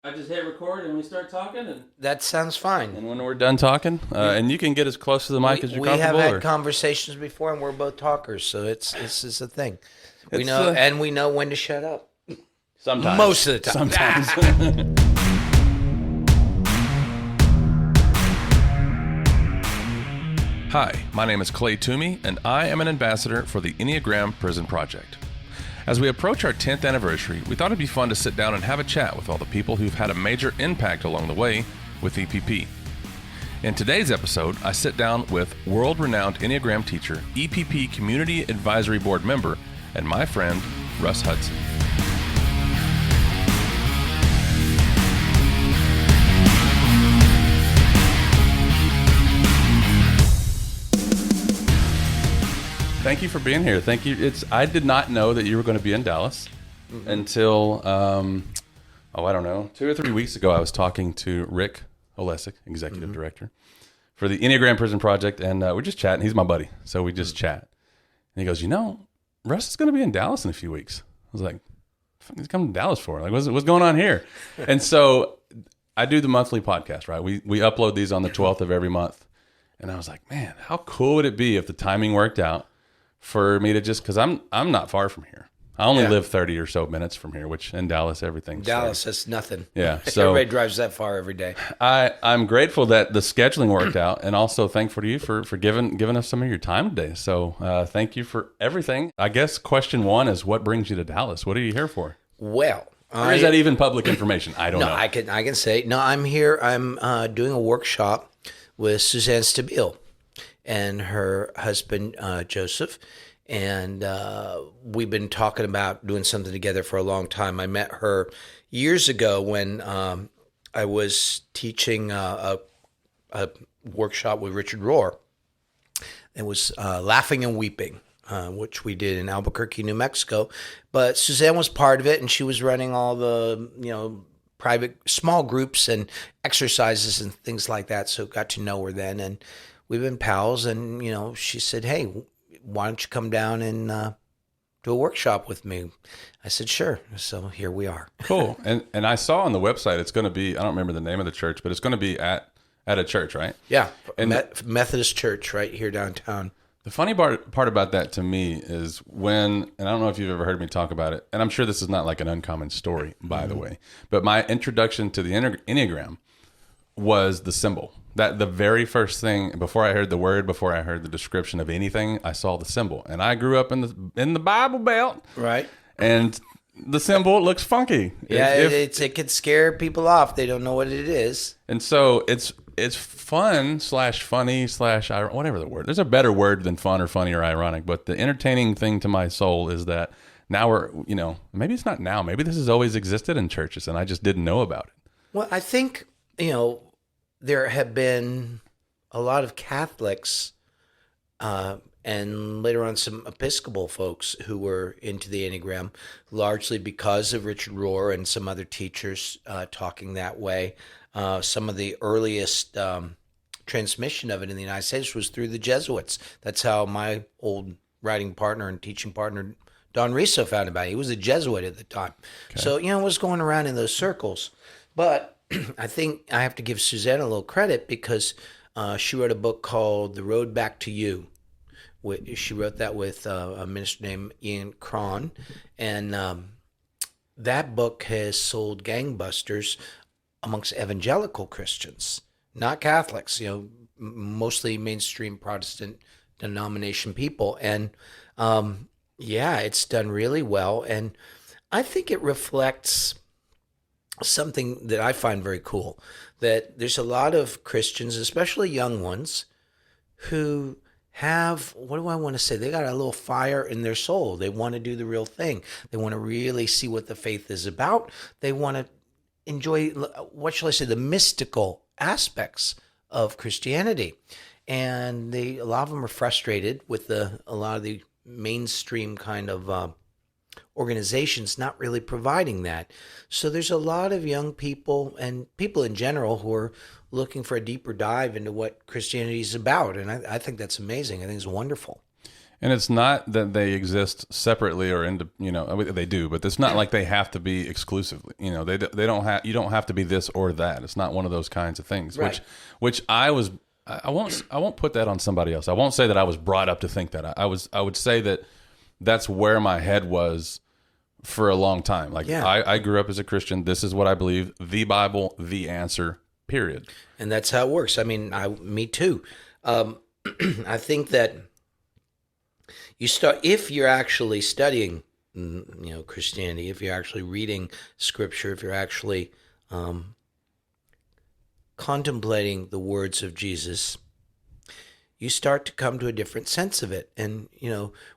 I just hit record and we start talking, That sounds fine. and when we're done talking, and you can get as close to the mic as you're We have comfortable. had conversations before, and we're both talkers, so this is a thing. We It's, know, and we know when to shut up. sometimes, Most of the time. sometimes. Hi, my name is Clay Toomey, and I am an ambassador for the Enneagram Prison Project. As we approach our 10th anniversary, we thought it'd be fun to sit down and have a chat with all the people who've had a major impact along the way with EPP. In today's episode, I sit down with world-renowned Enneagram teacher, EPP Community Advisory Board member, and my friend, Russ Hudson. Thank you for being here. Thank you. I did not know that you were going to be in Dallas until, I don't know, 2 or 3 weeks ago. I was talking to Rick Olesic, executive director for the Enneagram Prison Project, and we're just chatting. He's my buddy, so we just chat. And he goes, Russ is going to be in Dallas in a few weeks. I was like, what he's coming to Dallas for? Like, what's going on here? And so I do the monthly podcast, right? We upload these on the 12th of every month. And I was like, man, how cool would it be if the timing worked out for me to just, because I'm not far from here. I only live 30 or so minutes from here, which in Dallas, everything's Dallas, that's nothing. Yeah. So everybody drives that far every day. I'm grateful that the scheduling worked out, and also thankful to you for giving us some of your time today. So thank you for everything. I guess question one is, what brings you to Dallas? What are you here for? Well, Or is that even public information? I don't know. I can say no. I'm here. I'm doing a workshop with Suzanne Stabile and her husband Joseph, and we've been talking about doing something together for a long time. I met her years ago when I was teaching a workshop with Richard Rohr. It was Laughing and Weeping, which we did in Albuquerque, New Mexico. But Suzanne was part of it, and she was running all the private small groups and exercises and things like that. So got to know her then, and we've been pals. And she said, "Hey, why don't you come down and do a workshop with me?" I said, "Sure." So here we are. Cool. And I saw on the website it's going to be, I don't remember the name of the church, but it's going to be at a church, right? Yeah, And Methodist Church right here downtown. the funny part about that to me is and I don't know if you've ever heard me talk about it, and I'm sure this is not like an uncommon story, by the way, but my introduction to the Enneagram was the symbol. That the very first thing, before I heard the word, before I heard the description of anything, I saw the symbol. And I grew up in the Bible Belt. Right. And the symbol looks funky. Yeah, it could scare people off. They don't know what it is. And so it's fun / funny / whatever the word. There's a better word than fun or funny or ironic, but the entertaining thing to my soul is that now we're, maybe it's not now. Maybe this has always existed in churches and I just didn't know about it. Well, I think, there have been a lot of Catholics and later on some Episcopal folks who were into the Enneagram, largely because of Richard Rohr and some other teachers talking that way. Some of the earliest transmission of it in the United States was through the Jesuits. That's how my old writing partner and teaching partner, Don Riso, found about it. He was a Jesuit at the time. Okay. So, it was going around in those circles. But I think I have to give Suzanne a little credit because she wrote a book called The Road Back to You. She wrote that with a minister named Ian Cron, and that book has sold gangbusters amongst evangelical Christians, not Catholics, mostly mainstream Protestant denomination people. And it's done really well. And I think it reflects something that I find very cool, that there's a lot of Christians, especially young ones, who have, what do I want to say? They got a little fire in their soul. They want to do the real thing. They want to really see what the faith is about. They want to enjoy, what shall I say, the mystical aspects of Christianity. And a lot of them are frustrated with a lot of the mainstream kind of organizations not really providing that. So there's a lot of young people and people in general who are looking for a deeper dive into what Christianity is about. And I think that's amazing. I think it's wonderful. And it's not that they exist separately or I mean, they do, but it's not like they have to be exclusively. They don't have, you don't have to be this or that. It's not one of those kinds of things. Right. Which I won't put that on somebody else. I won't say that I was brought up to think that. I would say that that's where my head was for a long time. Like I grew up as a Christian. This is what I believe. The Bible, the answer. Period. And that's how it works. I mean, me too. I think that if you're actually studying, Christianity, if you're actually reading Scripture, if you're actually contemplating the words of Jesus, you start to come to a different sense of it. And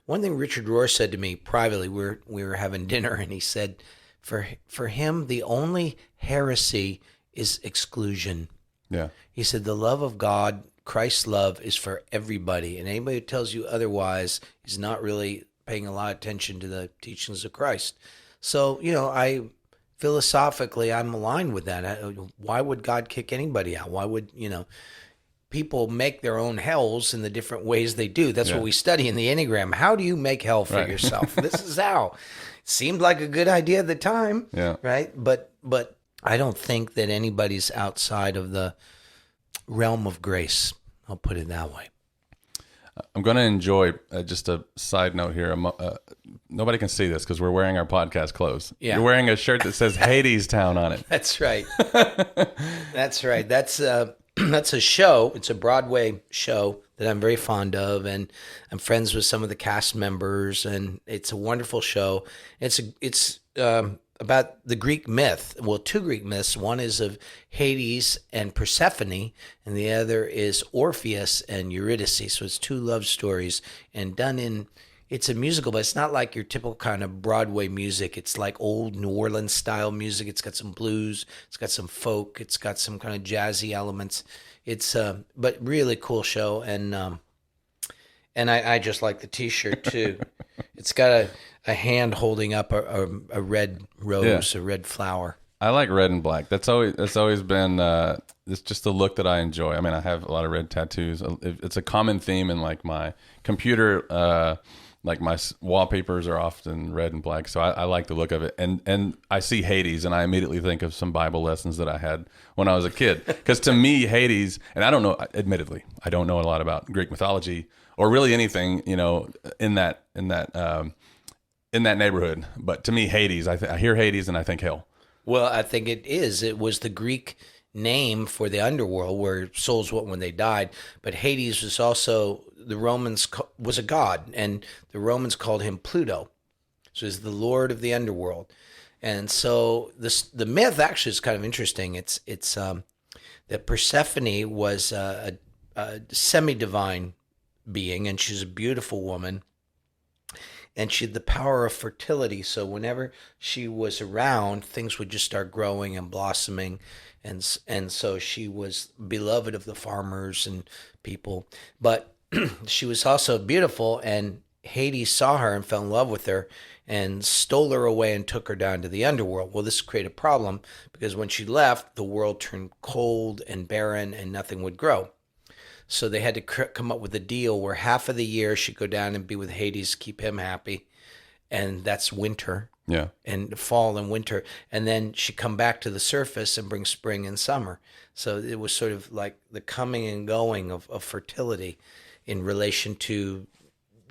one thing Richard Rohr said to me privately, we were having dinner, and he said, for him, the only heresy is exclusion. Yeah. He said the love of God, Christ's love, is for everybody, and anybody who tells you otherwise is not really paying a lot of attention to the teachings of Christ. So, philosophically, I'm aligned with that. Why would God kick anybody out? Why would, people make their own hells in the different ways they do? That's what we study in the Enneagram. How do you make hell for yourself? This is how. It seemed like a good idea at the time, right? But I don't think that anybody's outside of the realm of grace. I'll put it that way. I'm going to enjoy just a side note here. Nobody can see this because we're wearing our podcast clothes. Yeah. You're wearing a shirt that says Hades Town on it. That's right. That's right. That's a show. It's a Broadway show that I'm very fond of, and I'm friends with some of the cast members, and it's a wonderful show. It's about the Greek myth. Well, two Greek myths. One is of Hades and Persephone, and the other is Orpheus and Eurydice. So it's two love stories, and it's a musical, but it's not like your typical kind of Broadway music. It's like old New Orleans style music. It's got some blues, it's got some folk, it's got some kind of jazzy elements. It's but really cool show, and I just like the T-shirt too. It's got a hand holding up a red rose, a red flower. I like red and black. That's always been it's just the look that I enjoy. I mean, I have a lot of red tattoos. It's a common theme in like my computer. Like my wallpapers are often red and black, so I like the look of it. And I see Hades, and I immediately think of some Bible lessons that I had when I was a kid. Because to me, Hades, and I don't know, admittedly, I don't know a lot about Greek mythology or really anything, in that neighborhood. But to me, Hades, I hear Hades and I think hell. Well, I think it is. It was the Greek name for the underworld where souls went when they died. But Hades was also, the Romans was a god, and the Romans called him Pluto. So he's the lord of the underworld. And so the myth actually is kind of interesting. It's that Persephone was a semi-divine being, and she's a beautiful woman. And she had the power of fertility. So whenever she was around, things would just start growing and blossoming. And so she was beloved of the farmers and people. But she was also beautiful, and Hades saw her and fell in love with her and stole her away and took her down to the underworld. Well, this created a problem because when she left, the world turned cold and barren and nothing would grow. So they had to come up with a deal where half of the year she'd go down and be with Hades, keep him happy, and that's winter. Yeah. And fall and winter. And then she'd come back to the surface and bring spring and summer. So it was sort of like the coming and going of fertility in relation to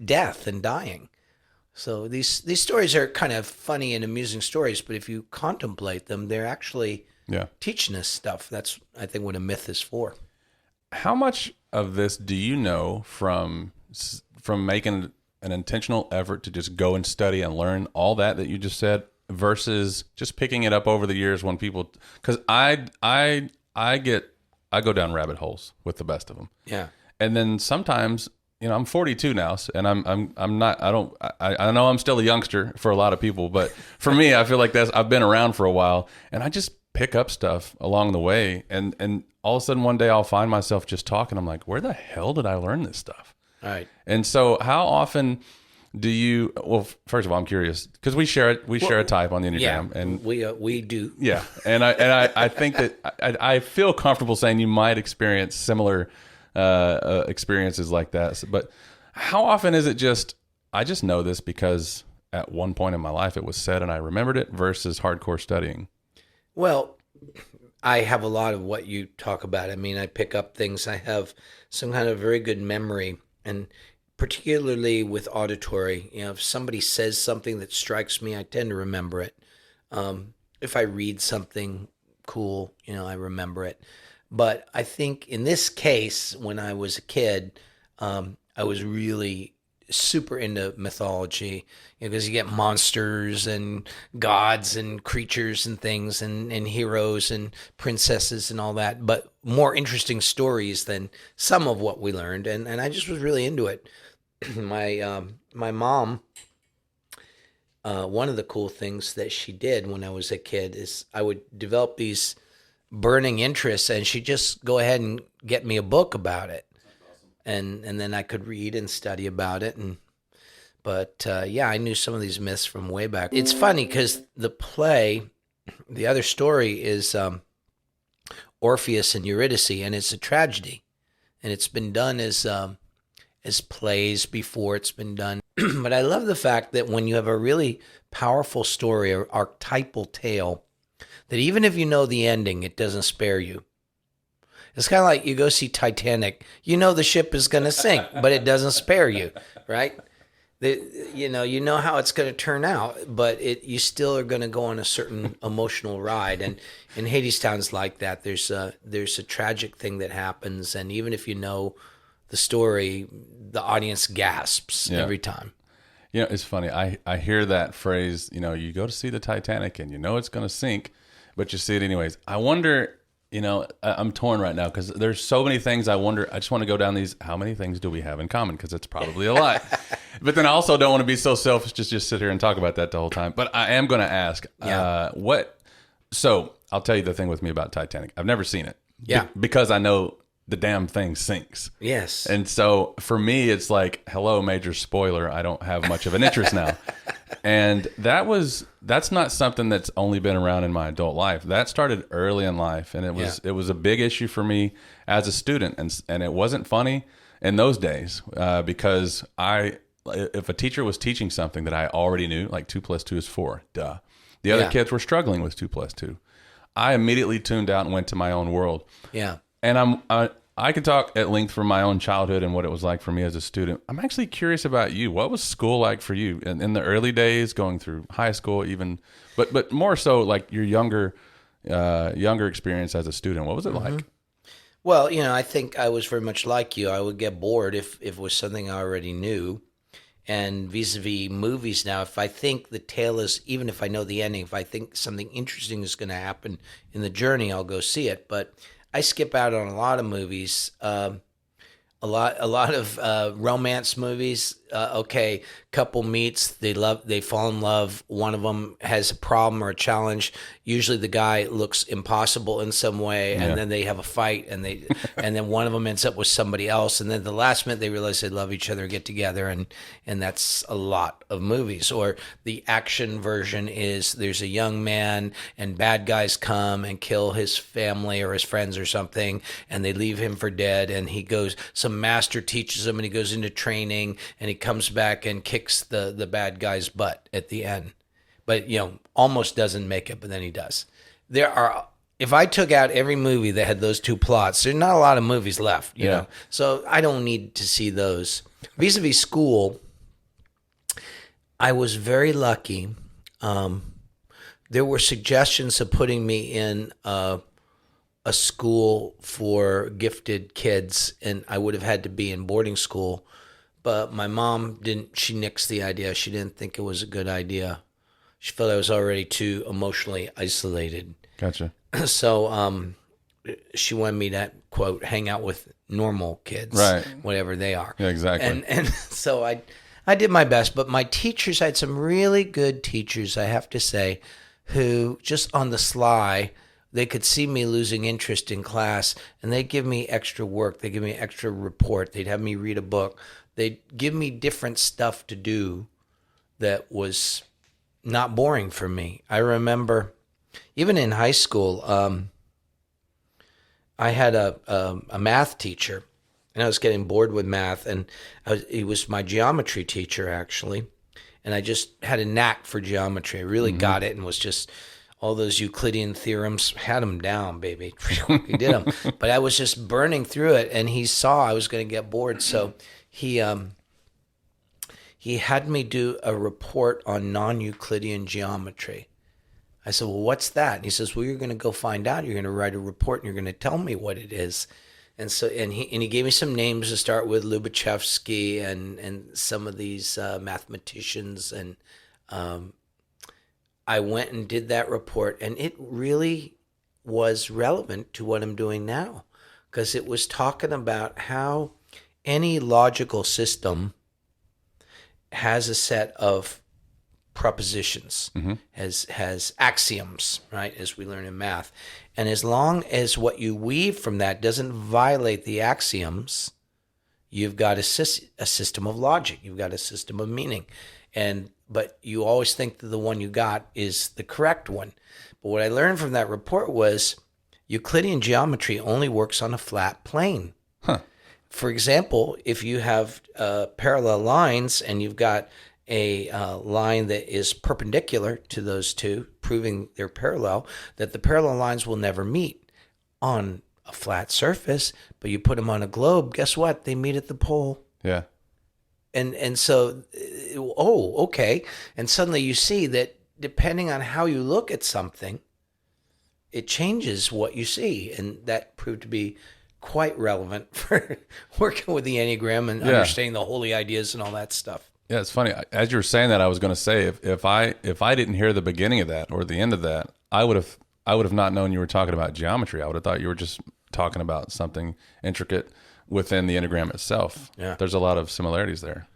death and dying. So these stories are kind of funny and amusing stories, but if you contemplate them, they're actually teaching us stuff. That's, I think, what a myth is for. How much of this do you know from making an intentional effort to just go and study and learn all that you just said versus just picking it up over the years when people, because I go down rabbit holes with the best of them. Yeah. And then sometimes, I'm 42 now, and I know I'm still a youngster for a lot of people, but for me, I feel like I've been around for a while, and I just pick up stuff along the way, and all of a sudden one day I'll find myself just talking. I'm like, where the hell did I learn this stuff? All right. And so how often do you, well, first of all, I'm curious because we share a type on the Enneagram. Yeah, and we do. Yeah. And I think that I feel comfortable saying you might experience similar experiences like that. But How often is it just, I just know this because at one point in my life it was said and I remembered it versus hardcore studying? Well, I have a lot of what you talk about. I mean, I pick up things. I have some kind of very good memory, and particularly with auditory, if somebody says something that strikes me, I tend to remember it. If I read something cool, I remember it. But I think in this case, when I was a kid, I was really super into mythology, because you get monsters and gods and creatures and things and heroes and princesses and all that, but more interesting stories than some of what we learned. And I just was really into it. My mom, one of the cool things that she did when I was a kid is I would develop these burning interests, and she'd just go ahead and get me a book about it. And then I could read and study about it. But I knew some of these myths from way back. It's funny because the other story is Orpheus and Eurydice, and it's a tragedy, and it's been done as plays before. It's been done, but I love the fact that when you have a really powerful story or archetypal tale, that even if you know the ending, it doesn't spare you. It's kind of like you go see Titanic. You know the ship is going to sink, but it doesn't spare you, right? You know how it's going to turn out, but you still are going to go on a certain emotional ride. And Hadestown's like that. There's a tragic thing that happens, and even if you know the story, the audience gasps every time. It's funny. I hear that phrase, you go to see the Titanic and you know it's going to sink, but you see it anyways. I wonder... I'm torn right now because there's so many things I wonder. I just want to go down these. How many things do we have in common? Because it's probably a lot. But then I also don't want to be so selfish, just sit here and talk about that the whole time. But I am going to ask, So I'll tell you the thing with me about Titanic. I've never seen it. Yeah. Because I know the damn thing sinks. Yes. And so for me, it's like, hello, major spoiler. I don't have much of an interest now. And that's not something that's only been around in my adult life. That started early in life, and it was a big issue for me as a student, and it wasn't funny in those days because if a teacher was teaching something that I already knew, like 2 + 2 is 4, duh. The other kids were struggling with 2 + 2. I immediately tuned out and went to my own world. Yeah. And I could talk at length from my own childhood and what it was like for me as a student. I'm actually curious about you. What was school like for you in the early days, going through high school, even, but more so like your younger experience as a student? What was it like? Well, I think I was very much like you. I would get bored if it was something I already knew. And vis-a-vis movies now, if I think the tale is, even if I know the ending, if I think something interesting is going to happen in the journey, I'll go see it. But I skip out on a lot of movies, a lot of romance movies. Couple meets, they fall in love. One of them has a problem or a challenge. Usually the guy looks impossible in some way, and then they have a fight, and then one of them ends up with somebody else, and then the last minute they realize they love each other, get together, and that's a lot of movies. Or the action version is there's a young man and bad guys come and kill his family or his friends or something, and they leave him for dead, and some master teaches him, and he goes into training, and he comes back and kicks the bad guy's butt at the end. But, almost doesn't make it, but then he does. If I took out every movie that had those two plots, there's not a lot of movies left, you know? So I don't need to see those. Vis-a-vis school, I was very lucky. There were suggestions of putting me in a school for gifted kids, and I would have had to be in boarding school. But my mom she nixed the idea. She didn't think it was a good idea. She felt I was already too emotionally isolated. Gotcha. So she wanted me to, quote, hang out with normal kids, right? Whatever they are. Yeah, exactly. And so I did my best, but my teachers, I had some really good teachers, I have to say, who just on the sly, they could see me losing interest in class, and they'd give me extra work. They'd give me extra report. They'd have me read a book. They'd give me different stuff to do that was not boring for me. I remember even in high school, I had a math teacher, and I was getting bored with math. And he was my geometry teacher, actually. And I just had a knack for geometry. I really got it, and was just all those Euclidean theorems, had them down, baby. He did them. But I was just burning through it, and he saw I was going to get bored. So he had me do a report on non-Euclidean geometry. I said, well, what's that? And he says, well, you're going to go find out. You're going to write a report, and you're going to tell me what it is. And so, he gave me some names to start with, Lubachevsky and some of these mathematicians. And I went and did that report, and it really was relevant to what I'm doing now, because it was talking about how any logical system has a set of propositions, has axioms, right, as we learn in math. And as long as what you weave from that doesn't violate the axioms, you've got a system of logic. You've got a system of meaning. But you always think that the one you got is the correct one. But what I learned from that report was Euclidean geometry only works on a flat plane. Huh. For example, if you have parallel lines and you've got a line that is perpendicular to those two, proving they're parallel, that the parallel lines will never meet on a flat surface. But you put them on a globe, guess what? They meet at the pole. Yeah. And so, okay. And suddenly you see that depending on how you look at something, it changes what you see. And that proved to be quite relevant for working with the Enneagram and understanding the holy ideas and all that stuff. Yeah, it's funny. As you were saying that, I was going to say, if I didn't hear the beginning of that or the end of that, I would have not known you were talking about geometry. I would have thought you were just talking about something intricate within the Enneagram itself. Yeah. There's a lot of similarities there.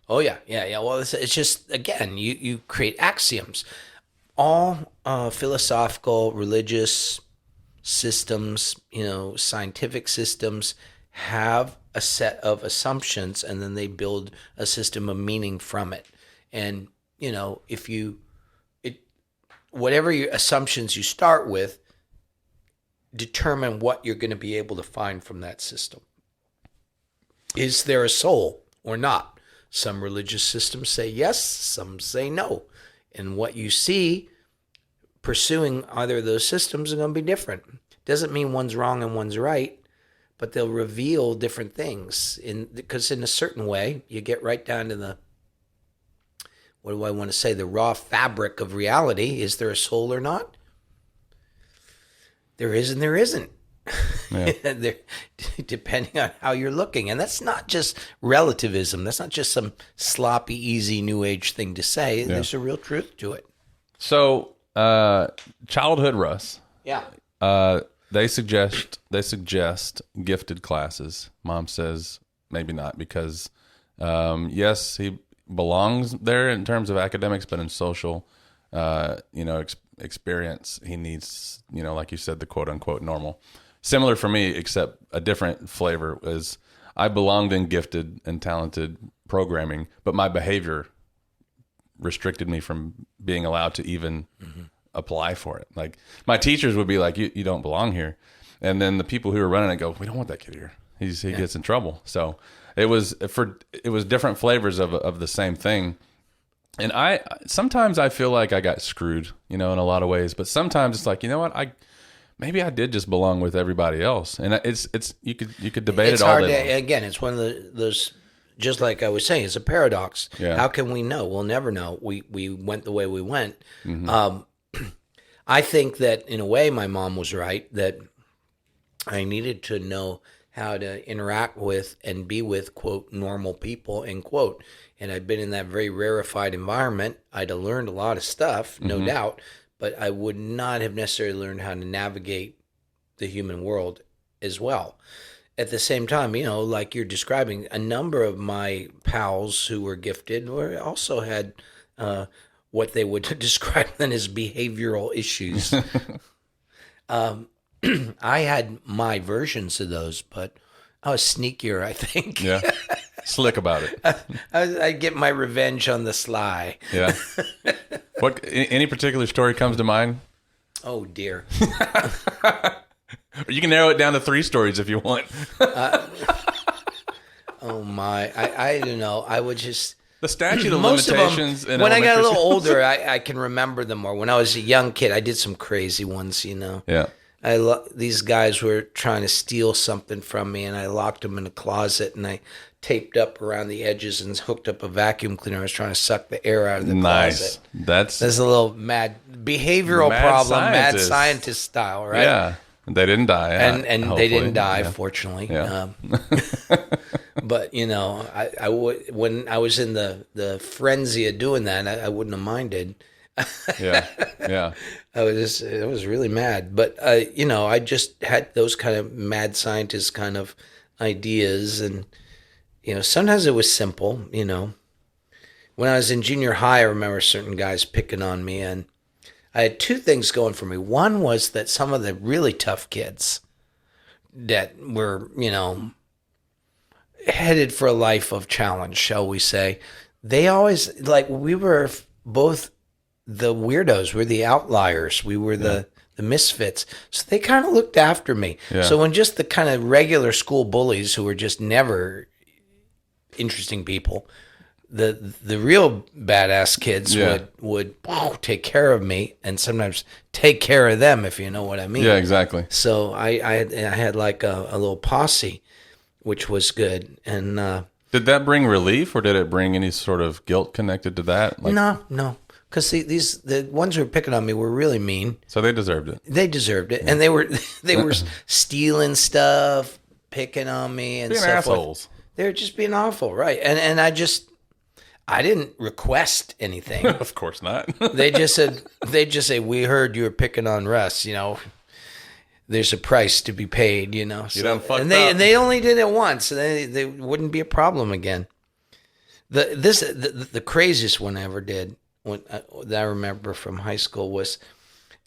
Oh, yeah. Well, it's just, again, you create axioms. All philosophical, religious systems, scientific systems have a set of assumptions, and then they build a system of meaning from it. And, whatever your assumptions you start with, determine what you're going to be able to find from that system. Is there a soul or not? Some religious systems say yes, some say no. And what you see pursuing either of those systems are going to be different. Doesn't mean one's wrong and one's right, but they'll reveal different things. Because in a certain way, you get right down to the raw fabric of reality. Is there a soul or not? There is and there isn't. Yeah. Depending on how you're looking. And that's not just relativism. That's not just some sloppy, easy New Age thing to say. Yeah. There's a real truth to it. So, childhood Russ. Yeah. They suggest gifted classes. Mom says maybe not because, yes, he belongs there in terms of academics, but in social, experience, he needs, like you said, the quote unquote normal. Similar for me, except a different flavor is I belonged in gifted and talented programming, but my behavior restricted me from being allowed to even apply for it. Like my teachers would be like, you don't belong here. And then the people who were running it go, we don't want that kid here. He gets in trouble. So it was different flavors of the same thing. And sometimes I feel like I got screwed, in a lot of ways, but sometimes it's like, you know what? Maybe I did just belong with everybody else. And it's you could debate it all day long. Again, it's one of those, just like I was saying, it's a paradox. Yeah. How can we know? We'll never know. We went the way we went. Mm-hmm. I think that in a way my mom was right, that I needed to know how to interact with and be with, quote, normal people, end quote. And I've been in that very rarefied environment. I'd have learned a lot of stuff, no doubt, but I would not have necessarily learned how to navigate the human world as well. At the same time, like you're describing, a number of my pals who were gifted also had what they would describe then as behavioral issues. I had my versions of those, but I was sneakier, I think. Yeah, slick about it. I get my revenge on the sly. Yeah. Any particular story comes to mind? Oh, dear. You can narrow it down to 3 stories if you want. my! I don't know. I would just The statute of most of limitations. them. In When I got a elementary little schools. older, I can remember them more. When I was a young kid, I did some crazy ones. Yeah. These guys were trying to steal something from me, and I locked them in a closet, and I taped up around the edges and hooked up a vacuum cleaner. I was trying to suck the air out of the Nice. closet. That's That's a little mad behavioral Mad problem, scientist. mad scientist style, right? yeah. They didn't die. And they hopefully. didn't die, Yeah. fortunately. Yeah. But I would, when I was in the frenzy of doing that, I wouldn't have minded. Yeah. Yeah. I was really mad. But I just had those kind of mad scientist kind of ideas, and sometimes it was simple. When I was in junior high, I remember certain guys picking on me, and I had two things going for me. One was that some of the really tough kids that were, headed for a life of challenge, shall we say, they always, we were both the weirdos, we're the outliers, we were the misfits. So they kind of looked after me. Yeah. So when just the kind of regular school bullies who were just never interesting people, the real badass kids would take care of me, and sometimes take care of them, if you know what I mean. Yeah, exactly. So I had like a little posse, which was good. And Did that bring relief, or did it bring any sort of guilt connected to that? no, because the ones who were picking on me were really mean. So they deserved it. They deserved it, and they were stealing stuff, picking on me, and Being stuff. assholes. They were just being awful, right? And I didn't request anything. Of course not. They just say, we heard you were picking on Russ. There's a price to be paid. You done fucked up. And they only did it once, and they wouldn't be a problem again. The craziest one I ever did, that I remember from high school, was,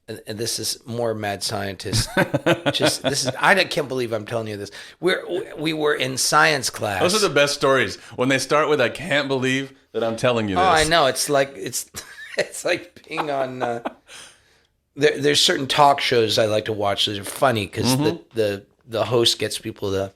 and this is more mad scientist. I can't believe I'm telling you this. We were in science class. Those are the best stories. When they start with, "I can't believe that I'm telling you this." Oh, I know. It's like being on. There's certain talk shows I like to watch that are funny because the host gets people to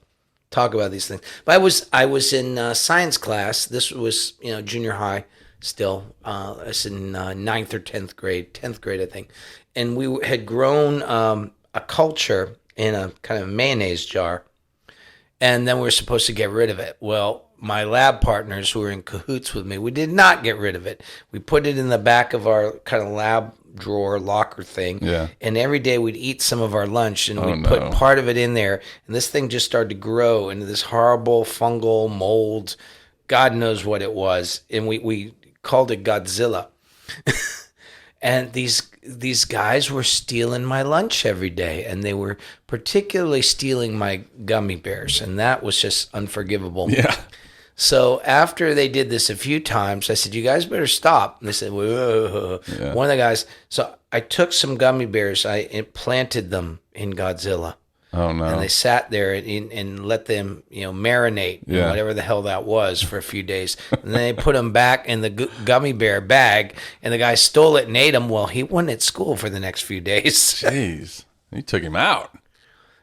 talk about these things. But I was in science class. This was junior high still. I was in 9th or 10th grade, I think, and we had grown a culture in a kind of mayonnaise jar, and then we were supposed to get rid of it. Well, my lab partners who were in cahoots with me, we did not get rid of it. We put it in the back of our kind of lab drawer locker thing. Yeah. And every day we'd eat some of our lunch, and we'd put part of it in there. And this thing just started to grow into this horrible fungal mold. God knows what it was. And we called it Godzilla. And these guys were stealing my lunch every day, and they were particularly stealing my gummy bears, and that was just unforgivable. Yeah. So after they did this a few times, I said, "You guys better stop." And they said, "Whoa." Yeah. One of the guys, so I took some gummy bears, I implanted them in Godzilla. Oh no. And they sat there and let them, marinate, in whatever the hell that was, for a few days. And then they put them back in the gummy bear bag, and the guy stole it and ate them. Well, he wasn't at school for the next few days. Jeez, you took him out.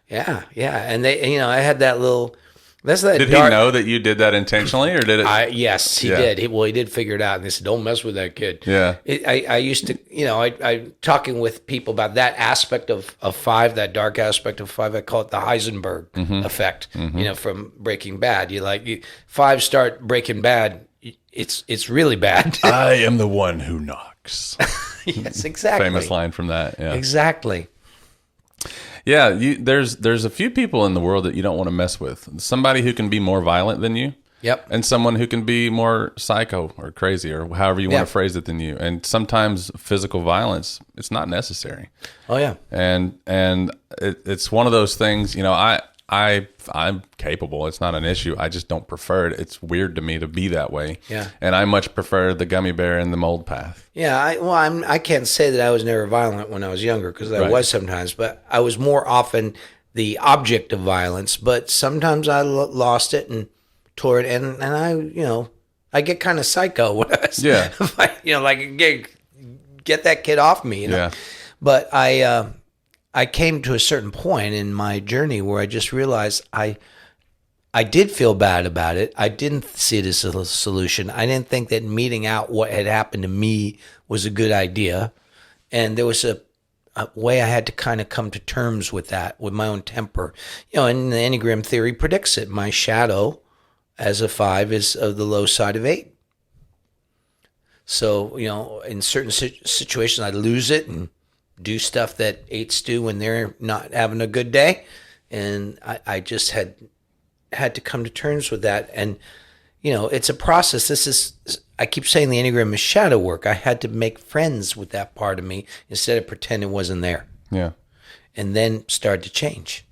Yeah. And they, I had that little. That's that. Did he know that you did that intentionally, or did it? Yes, he did. He did figure it out, and they said, "Don't mess with that kid." Yeah. I used to, I talking with people about that aspect of 5, that dark aspect of 5. I call it the Heisenberg effect. From Breaking Bad. 5 start Breaking Bad, it's really bad. I am the one who knocks. Yes, exactly. Famous line from that. Yeah. Exactly. Yeah, there's a few people in the world that you don't want to mess with. Somebody who can be more violent than you. Yep. And someone who can be more psycho or crazy or however you want to phrase it than you. And sometimes physical violence, it's not necessary. Oh yeah. And it's one of those things, I'm capable. It's not an issue. I just don't prefer it. It's weird to me to be that way. Yeah. And I much prefer the gummy bear and the mold path. Yeah. I can't say that I was never violent when I was younger, because I was sometimes, but I was more often the object of violence. But sometimes I lost it and tore it, and I get kind of psycho when I was, get that kid off me. Yeah. But I came to a certain point in my journey where I just realized I I did feel bad about it. I didn't see it as a solution. I didn't think that meeting out what had happened to me was a good idea. And there was a way I had to kind of come to terms with that, with my own temper. And the Enneagram theory predicts it. My shadow as a 5 is of the low side of 8. So, in certain situations, I lose it and do stuff that 8s do when they're not having a good day. And I just had to come to terms with that. And, it's a process. I keep saying the Enneagram is shadow work. I had to make friends with that part of me instead of pretend it wasn't there. Yeah. And then start to change.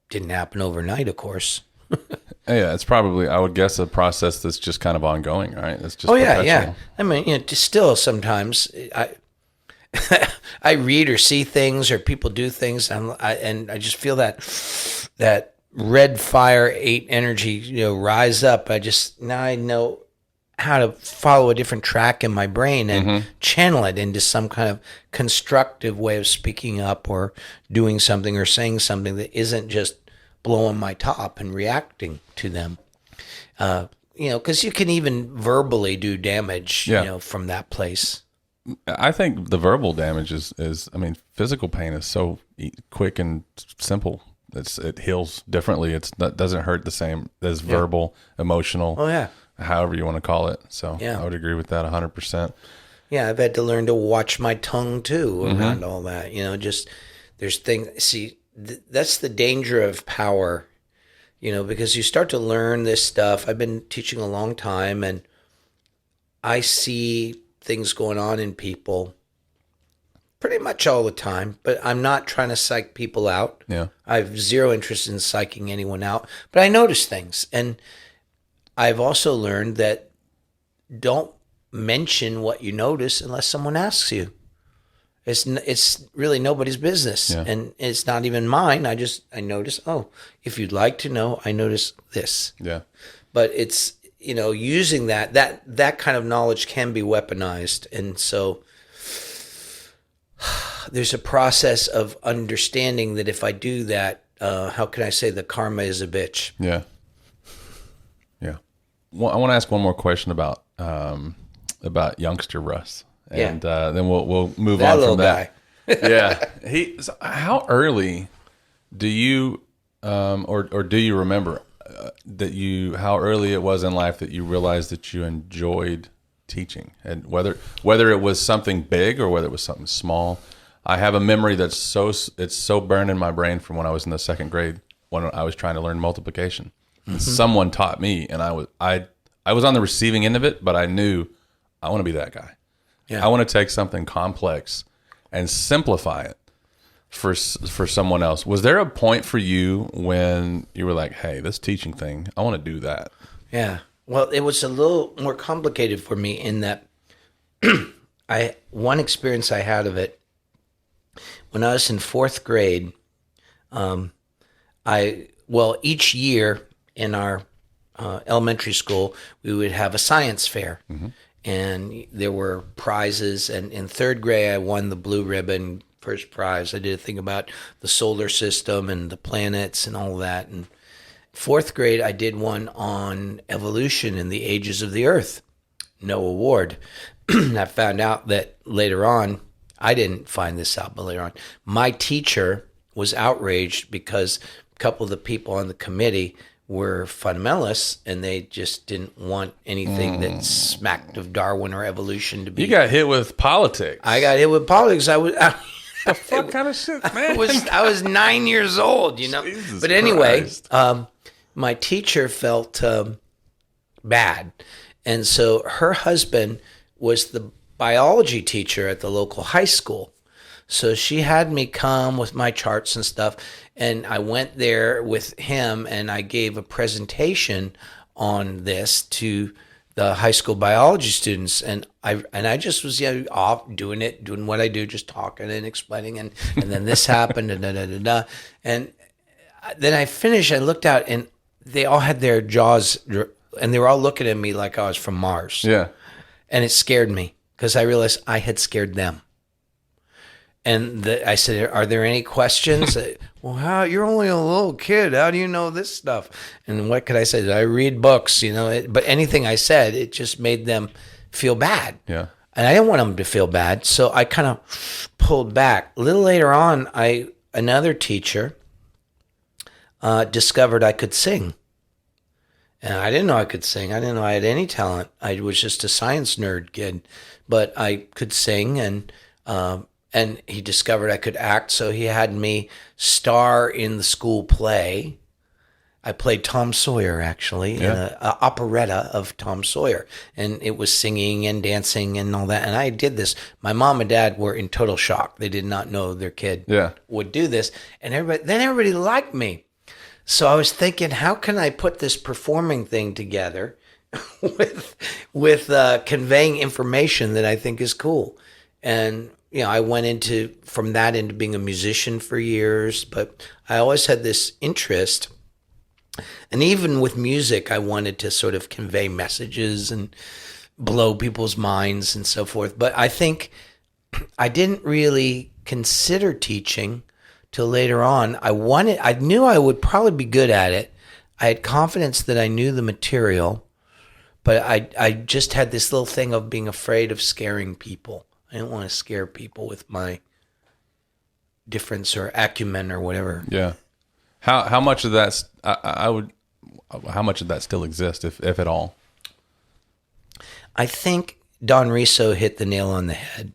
Didn't happen overnight, of course. Yeah, it's probably, I would guess, a process that's just kind of ongoing, right? It's just perpetual. Yeah. I mean, still sometimes I read or see things or people do things, and I just feel that red fire 8 energy, rise up. Now I know how to follow a different track in my brain and channel it into some kind of constructive way of speaking up or doing something or saying something that isn't just blowing my top and reacting to them. Because you can even verbally do damage, from that place. I think the verbal damage is, I mean, physical pain is so quick and simple. It heals differently. It doesn't hurt the same as verbal, emotional. Oh, yeah. However you want to call it. So Yeah. I would agree with that 100%. Yeah, I've had to learn to watch my tongue too around all that. There's things. See, that's the danger of power. Because you start to learn this stuff. I've been teaching a long time, and I see things going on in people pretty much all the time. But I'm not trying to psych people out. Yeah, I have zero interest in psyching anyone out. But I notice things, and I've also learned that don't mention what you notice unless someone asks you. It's really nobody's business, and it's not even mine. I notice, if you'd like to know, I notice this. Yeah. But it's, using that kind of knowledge can be weaponized. And so there's a process of understanding that if I do that, how can I say the karma is a bitch? Yeah. Yeah. Well, I want to ask one more question about youngster Russ. And then we'll move on from that. Yeah. How early do you or do you remember how early it was in life that you realized that you enjoyed teaching, and whether it was something big or whether it was something small? I have a memory that's so burned in my brain from when I was in the 2nd grade when I was trying to learn multiplication. And someone taught me, and I was on the receiving end of it, but I knew I want to be that guy. Yeah. I want to take something complex and simplify it for someone else. Was there a point for you when you were like, hey, this teaching thing, I want to do that? Yeah. Well, it was a little more complicated for me in that one experience I had of it when I was in 4th grade. Each year in our elementary school, we would have a science fair. And there were prizes. And in 3rd grade, I won the blue ribbon, first prize. I did a thing about the solar system and the planets and all that. And 4th grade, I did one on evolution and the ages of the Earth. No award. I found out that later on, I didn't find this out, but later on, my teacher was outraged because a couple of the people on the committee were fundamentalists, and they just didn't want anything that smacked of Darwin or evolution to be. You got hit with politics. I got hit with politics. The fuck kind of shit, man? I was 9 years old, Jesus But anyway, Christ. My teacher felt bad, and so her husband was the biology teacher at the local high school. So she had me come with my charts and stuff, and I went there with him, and I gave a presentation on this to the high school biology students, and I just was off doing what I do, just talking and explaining, and then this happened, and and then I finished. I looked out, and they all had their jaws, and they were all looking at me like I was from Mars. Yeah, and it scared me because I realized I had scared them. I said, "Are there any questions?" Well, how you're only a little kid. How do you know this stuff? And what could I say? I read books, but anything I said, it just made them feel bad. Yeah. And I didn't want them to feel bad, so I kind of pulled back. A little later on, another teacher discovered I could sing. And I didn't know I could sing. I didn't know I had any talent. I was just a science nerd kid, but I could sing, and he discovered I could act. So he had me star in the school play. I played Tom Sawyer, actually, in an operetta of Tom Sawyer, and it was singing and dancing and all that. And I did this. My mom and dad were in total shock. They did not know their kid would do this, and everybody liked me. So I was thinking, how can I put this performing thing together with conveying information that I think is cool? And I went from that into being a musician for years, but I always had this interest. And even with music, I wanted to sort of convey messages and blow people's minds and so forth. But I think I didn't really consider teaching till later on. I knew I would probably be good at it. I had confidence that I knew the material, but I just had this little thing of being afraid of scaring people. I didn't want to scare people with my difference or acumen or whatever. Yeah. How much of that how much of that still exists, if at all? I think Don Riso hit the nail on the head.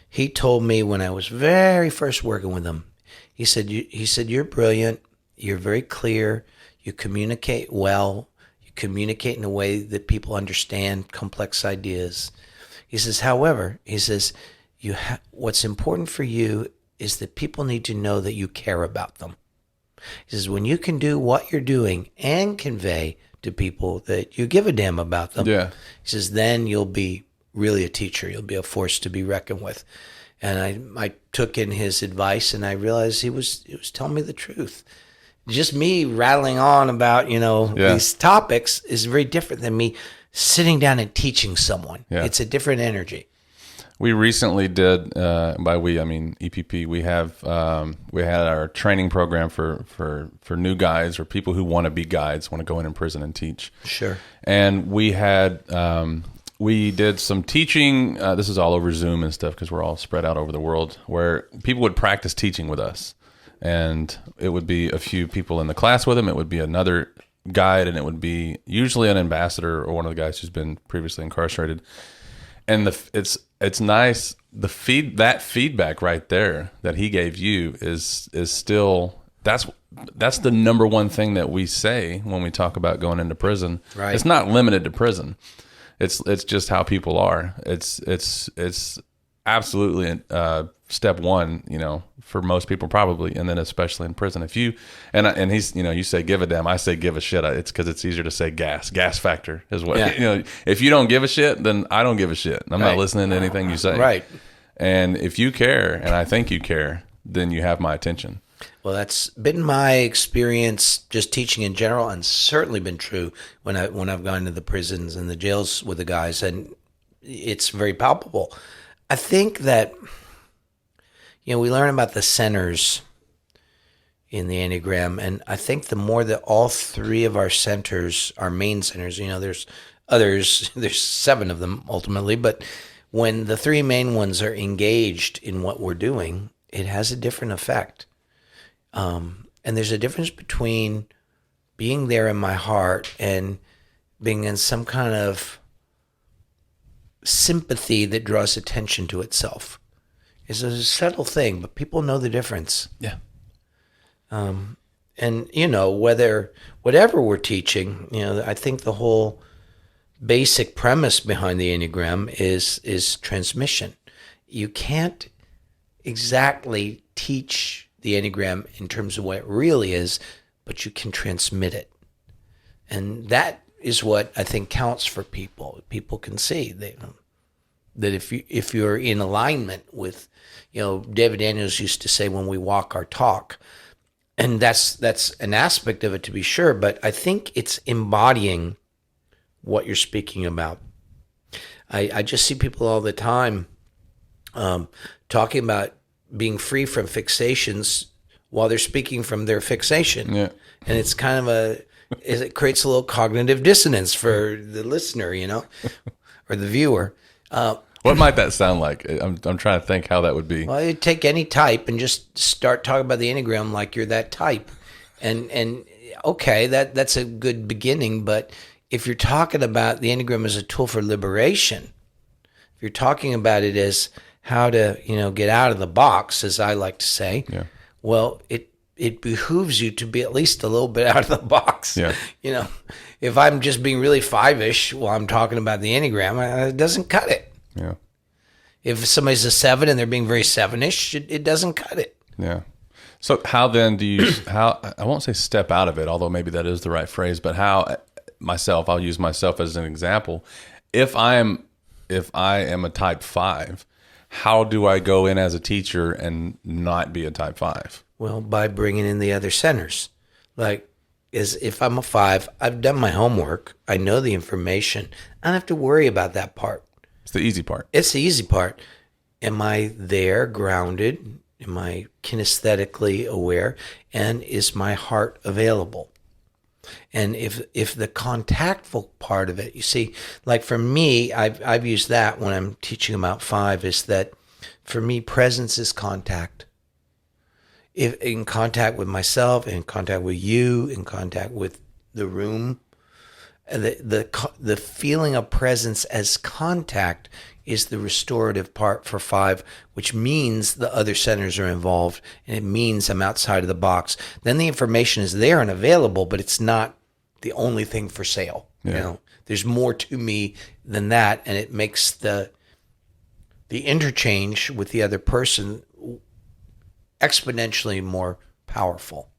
He told me when I was very first working with him, he said, "You're brilliant. You're very clear. You communicate well. You communicate in a way that people understand complex ideas." He says, "However," he says, "what's important for you is that people need to know that you care about them." He says, "When you can do what you're doing and convey to people that you give a damn about them," he says, "then you'll be really a teacher. You'll be a force to be reckoned with." And I took in his advice, and I realized he was telling me the truth. Just me rattling on about these topics is very different than me sitting down and teaching someone. It's a different energy. We recently did, by we I mean EPP. We had our training program for new guides or people who want to be guides, want to go in prison and teach. Sure. And we had we did some teaching. This is all over Zoom and stuff because we're all spread out over the world. Where people would practice teaching with us, and it would be a few people in the class with them. It would be another guide, and it would be usually an ambassador or one of the guys who's been previously incarcerated. And it's nice. That feedback right there that he gave you is still that's the number one thing that we say when we talk about going into prison. Right. It's not limited to prison. It's just how people are. It's absolutely step one, for most people probably, and then especially in prison. If you and he's you say give a damn, I say give a shit. It's because it's easier to say gas factor is what if you don't give a shit, then I don't give a shit. I'm not listening to anything you say. Right. And if you care, and I think you care, then you have my attention. Well, that's been my experience just teaching in general, and certainly been true when I've gone to the prisons and the jails with the guys, and it's very palpable. I think that we learn about the centers in the Enneagram, and I think the more that all three of our centers, our main centers, there's others, there's 7 of them ultimately, but when the 3 main ones are engaged in what we're doing, it has a different effect. And there's a difference between being there in my heart and being in some kind of sympathy that draws attention to itself. It's a subtle thing, but people know the difference. Yeah. And whatever we're teaching, I think the whole basic premise behind the Enneagram is transmission. You can't exactly teach the Enneagram in terms of what it really is, but you can transmit it. And that is what I think counts for people. People can see that if you're in alignment with, David Daniels used to say, when we walk our talk, and that's an aspect of it to be sure, but I think it's embodying what you're speaking about. I just see people all the time talking about being free from fixations while they're speaking from their fixation. Yeah. And it's kind of it creates a little cognitive dissonance for the listener, or the viewer. What might that sound like? I'm trying to think how that would be. Well, you take any type and just start talking about the Enneagram like you're that type. And okay, that's a good beginning, but if you're talking about the Enneagram as a tool for liberation, if you're talking about it as how to, get out of the box, as I like to say, well, it behooves you to be at least a little bit out of the box. Yeah. If I'm just being really five-ish while I'm talking about the Enneagram, it doesn't cut it. Yeah. If somebody's a 7 and they're being very 7-ish, it doesn't cut it. Yeah. So how then do you, I won't say step out of it, although maybe that is the right phrase, but how I'll use myself as an example. If I am a type 5, how do I go in as a teacher and not be a type 5? Well, by bringing in the other centers. Like, if I'm a 5, I've done my homework. I know the information. I don't have to worry about that part. It's the easy part. It's the easy part. Am I there, grounded? Am I kinesthetically aware? And is my heart available? And if the contactful part of it, you see, like for me, I've used that when I'm teaching about 5, is that for me, presence is contact. If in contact with myself, in contact with you, in contact with the room, the feeling of presence as contact is the restorative part for 5, which means the other centers are involved, and it means I'm outside of the box. Then the information is there and available, but it's not the only thing for sale. Yeah. There's more to me than that, and it makes the interchange with the other person exponentially more powerful.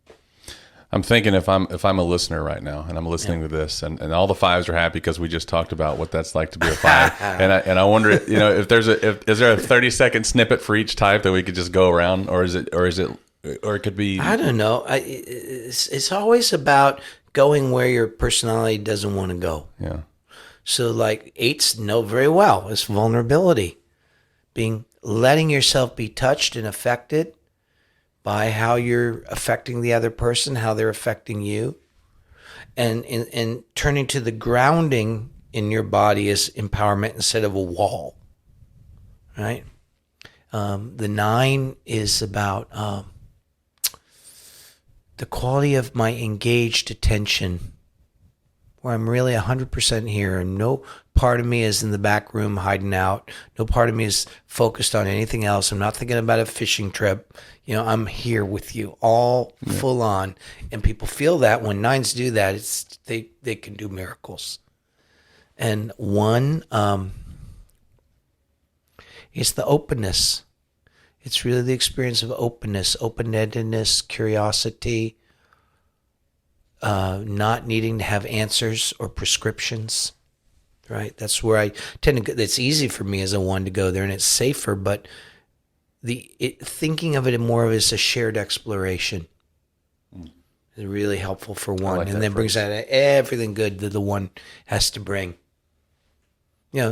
I'm thinking if I'm a listener right now and I'm listening to this and all the 5s are happy because we just talked about what that's like to be a 5 and I wonder if is there a 30-second snippet for each type that we could just go around, or it could be, I don't know. It's always about going where your personality doesn't want to go. Yeah. So like 8s know very well, it's vulnerability, letting yourself be touched and affected by how you're affecting the other person, how they're affecting you, and turning to the grounding in your body as empowerment instead of a wall, right? The 9 is about the quality of my engaged attention, where I'm really 100% here, and no part of me is in the back room hiding out. No part of me is focused on anything else. I'm not thinking about a fishing trip. I'm here with you, all full on. And people feel that when 9s do that, they can do miracles. And 1 is the openness. It's really the experience of openness, open-endedness, curiosity, not needing to have answers or prescriptions, right? That's where I tend to go. It's easy for me as a 1 to go there, and it's safer, but thinking of it more of as a shared exploration is really helpful for 1, and then brings out everything good that the 1 has to bring.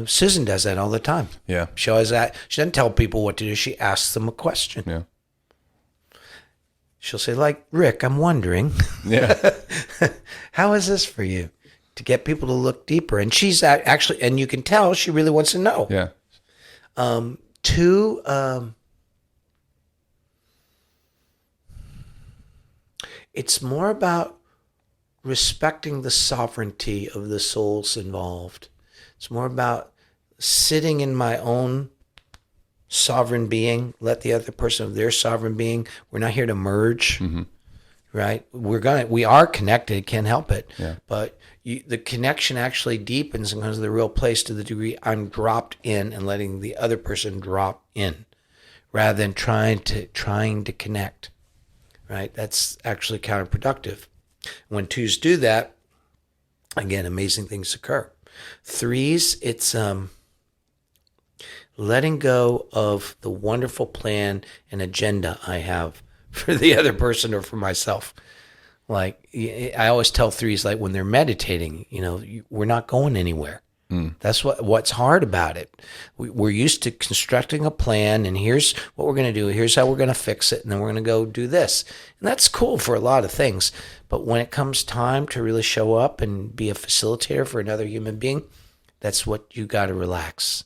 Susan does that all the time. Yeah. She always she doesn't tell people what to do. She asks them a question. Yeah. She'll say, like, Rick, I'm wondering, how is this for you? To get people to look deeper. And she's actually, and you can tell she really wants to know. Yeah. 2, it's more about respecting the sovereignty of the souls involved. It's more about sitting in my own sovereign being, let the other person of their sovereign being. We're not here to merge, right? We are connected, can't help it. Yeah. But the connection actually deepens and comes to the real place to the degree I'm dropped in and letting the other person drop in, rather than trying to connect, right? That's actually counterproductive. When 2s do that, again, amazing things occur. 3s, it's letting go of the wonderful plan and agenda I have for the other person or for myself. Like, I always tell 3s, like when they're meditating, we're not going anywhere. That's what's hard about it. We're used to constructing a plan, and here's what we're going to do. Here's how we're going to fix it, and then we're going to go do this. And that's cool for a lot of things. But when it comes time to really show up and be a facilitator for another human being, that's what you got to relax.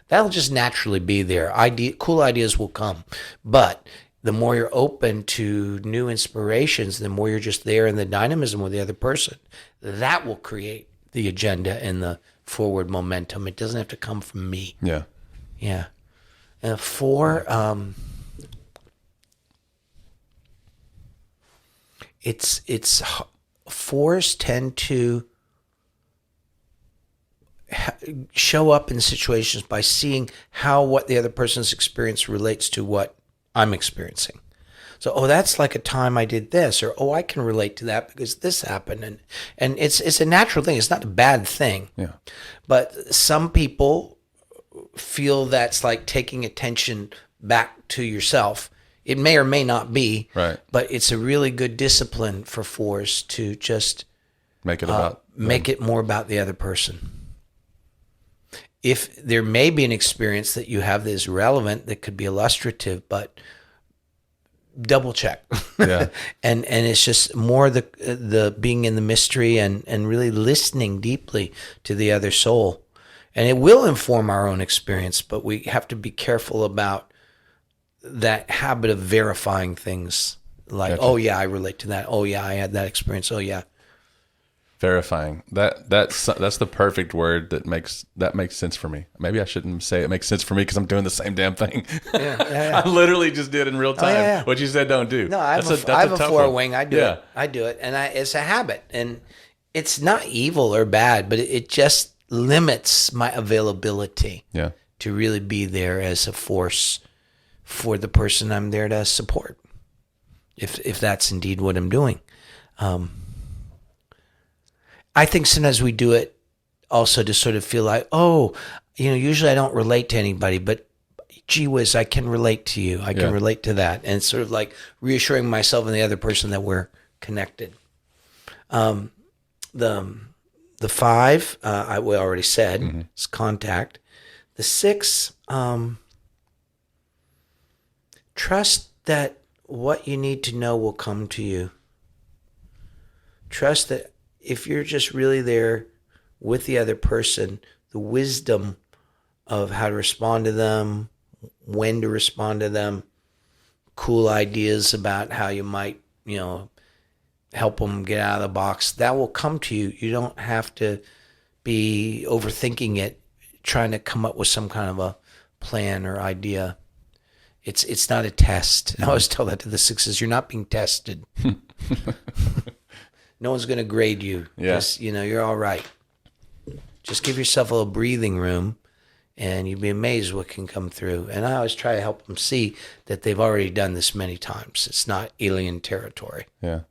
That'll just naturally be there. Cool ideas will come. But the more you're open to new inspirations, the more you're just there in the dynamism with the other person. That will create the agenda and the forward momentum. It doesn't have to come from me. Yeah. Yeah. And 4, it's 4s tend to show up in situations by seeing how what the other person's experience relates to what I'm experiencing. So, that's like a time I did this, or, I can relate to that because this happened. And it's a natural thing. It's not a bad thing. Yeah. But some people feel that's like taking attention back to yourself. It may or may not be, right. But it's a really good discipline for 4s to just make it more about the other person. If there may be an experience that you have that is relevant, that could be illustrative, but double check. Yeah. and it's just more the being in the mystery and really listening deeply to the other soul. And it will inform our own experience, but we have to be careful about that habit of verifying things like, Gotcha. Oh yeah, I relate to that. Oh yeah, I had that experience. Oh yeah. Verifying. That's the perfect word that makes sense for me. Maybe I shouldn't say it makes sense for me because I'm doing the same damn thing. Yeah. I literally just did in real time. Yeah. What you said don't do. No, I have a 4-wing. I do it. I do it, and it's a habit, and it's not evil or bad, but it just limits my availability. Yeah. To really be there as a force for the person I'm there to support, if that's indeed what I'm doing. I think sometimes we do it also to sort of feel like, usually I don't relate to anybody, but gee whiz, I can relate to you. I can relate to that. And it's sort of like reassuring myself and the other person that we're connected. The 5, we already said, is contact. The 6, trust that what you need to know will come to you. Trust that if you're just really there with the other person, the wisdom of how to respond to them, when to respond to them, cool ideas about how you might, help them get out of the box, that will come to you. You don't have to be overthinking it, trying to come up with some kind of a plan or idea. It's not a test. I always tell that to the 6s. You're not being tested. No one's going to grade you. Yeah. Just, you're all right. Just give yourself a little breathing room, and you'd be amazed what can come through. And I always try to help them see that they've already done this many times. It's not alien territory. Yeah.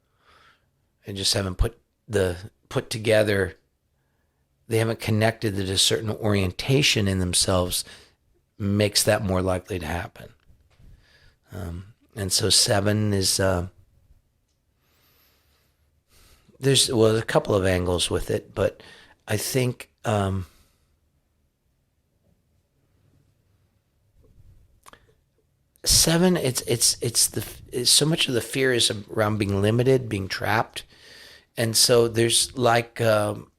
And just haven't put together, they haven't connected that a certain orientation in themselves makes that more likely to happen. And so 7 is... There's a couple of angles with it, but I think 7, it's so much of the fear is around being limited, being trapped, and so there's like some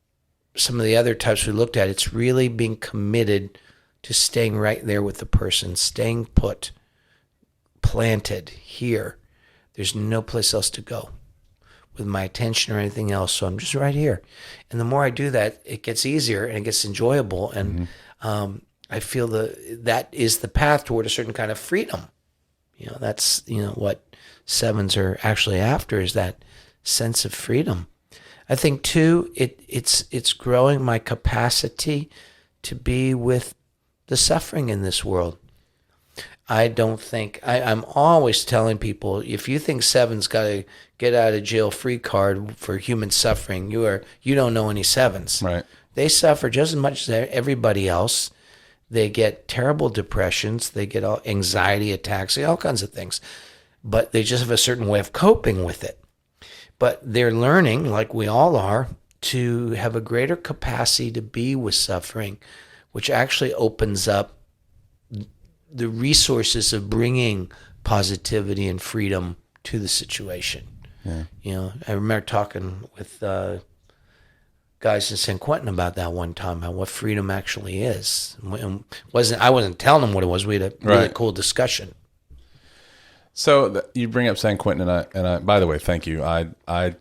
of the other types we looked at. It's really being committed to staying right there with the person, staying put, planted here. There's no place else to go with my attention or anything else. So I'm just right here. And the more I do that, it gets easier and it gets enjoyable. And I feel that is the path toward a certain kind of freedom. That's, what 7s are actually after, is that sense of freedom. I think 2, it's growing my capacity to be with the suffering in this world. I don't think, I'm always telling people, if you think 7's got a get out of jail free card for human suffering, you don't know any 7s. Right. They suffer just as much as everybody else. They get terrible depressions. They get all anxiety attacks, all kinds of things. But they just have a certain way of coping with it. But they're learning, like we all are, to have a greater capacity to be with suffering, which actually opens up the resources of bringing positivity and freedom to the situation. Yeah. You know, I remember talking with guys in San Quentin about that one time, about what freedom actually is. And I wasn't telling them what it was. We had a really cool discussion. So you bring up San Quentin, and I. By the way, thank you. I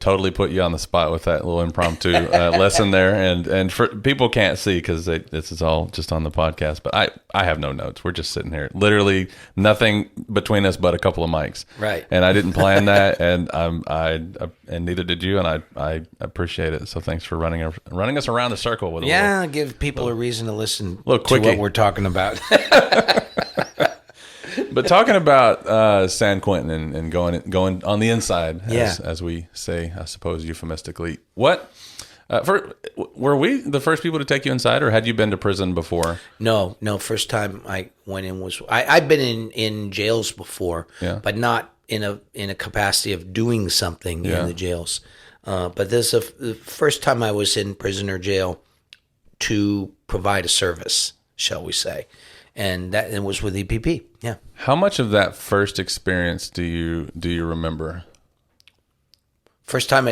totally put you on the spot with that little impromptu lesson there, and for people can't see because this is all just on the podcast. But I have no notes. We're just sitting here, literally nothing between us but a couple of mics. Right. And I didn't plan that, and and neither did you, and I appreciate it. So thanks for running us around the circle with give people a reason to listen to quickie. what we're talking about. But talking about San Quentin and going on the inside, as we say, I suppose euphemistically. What were we the first people to take you inside, or had you been to prison before? No. First time I went in was I've been in jails before, but not in a capacity of doing something in the jails. But this is the first time I was in prison or jail to provide a service, shall we say. And that it was with EPP. Yeah. How much of that first experience do you remember? First time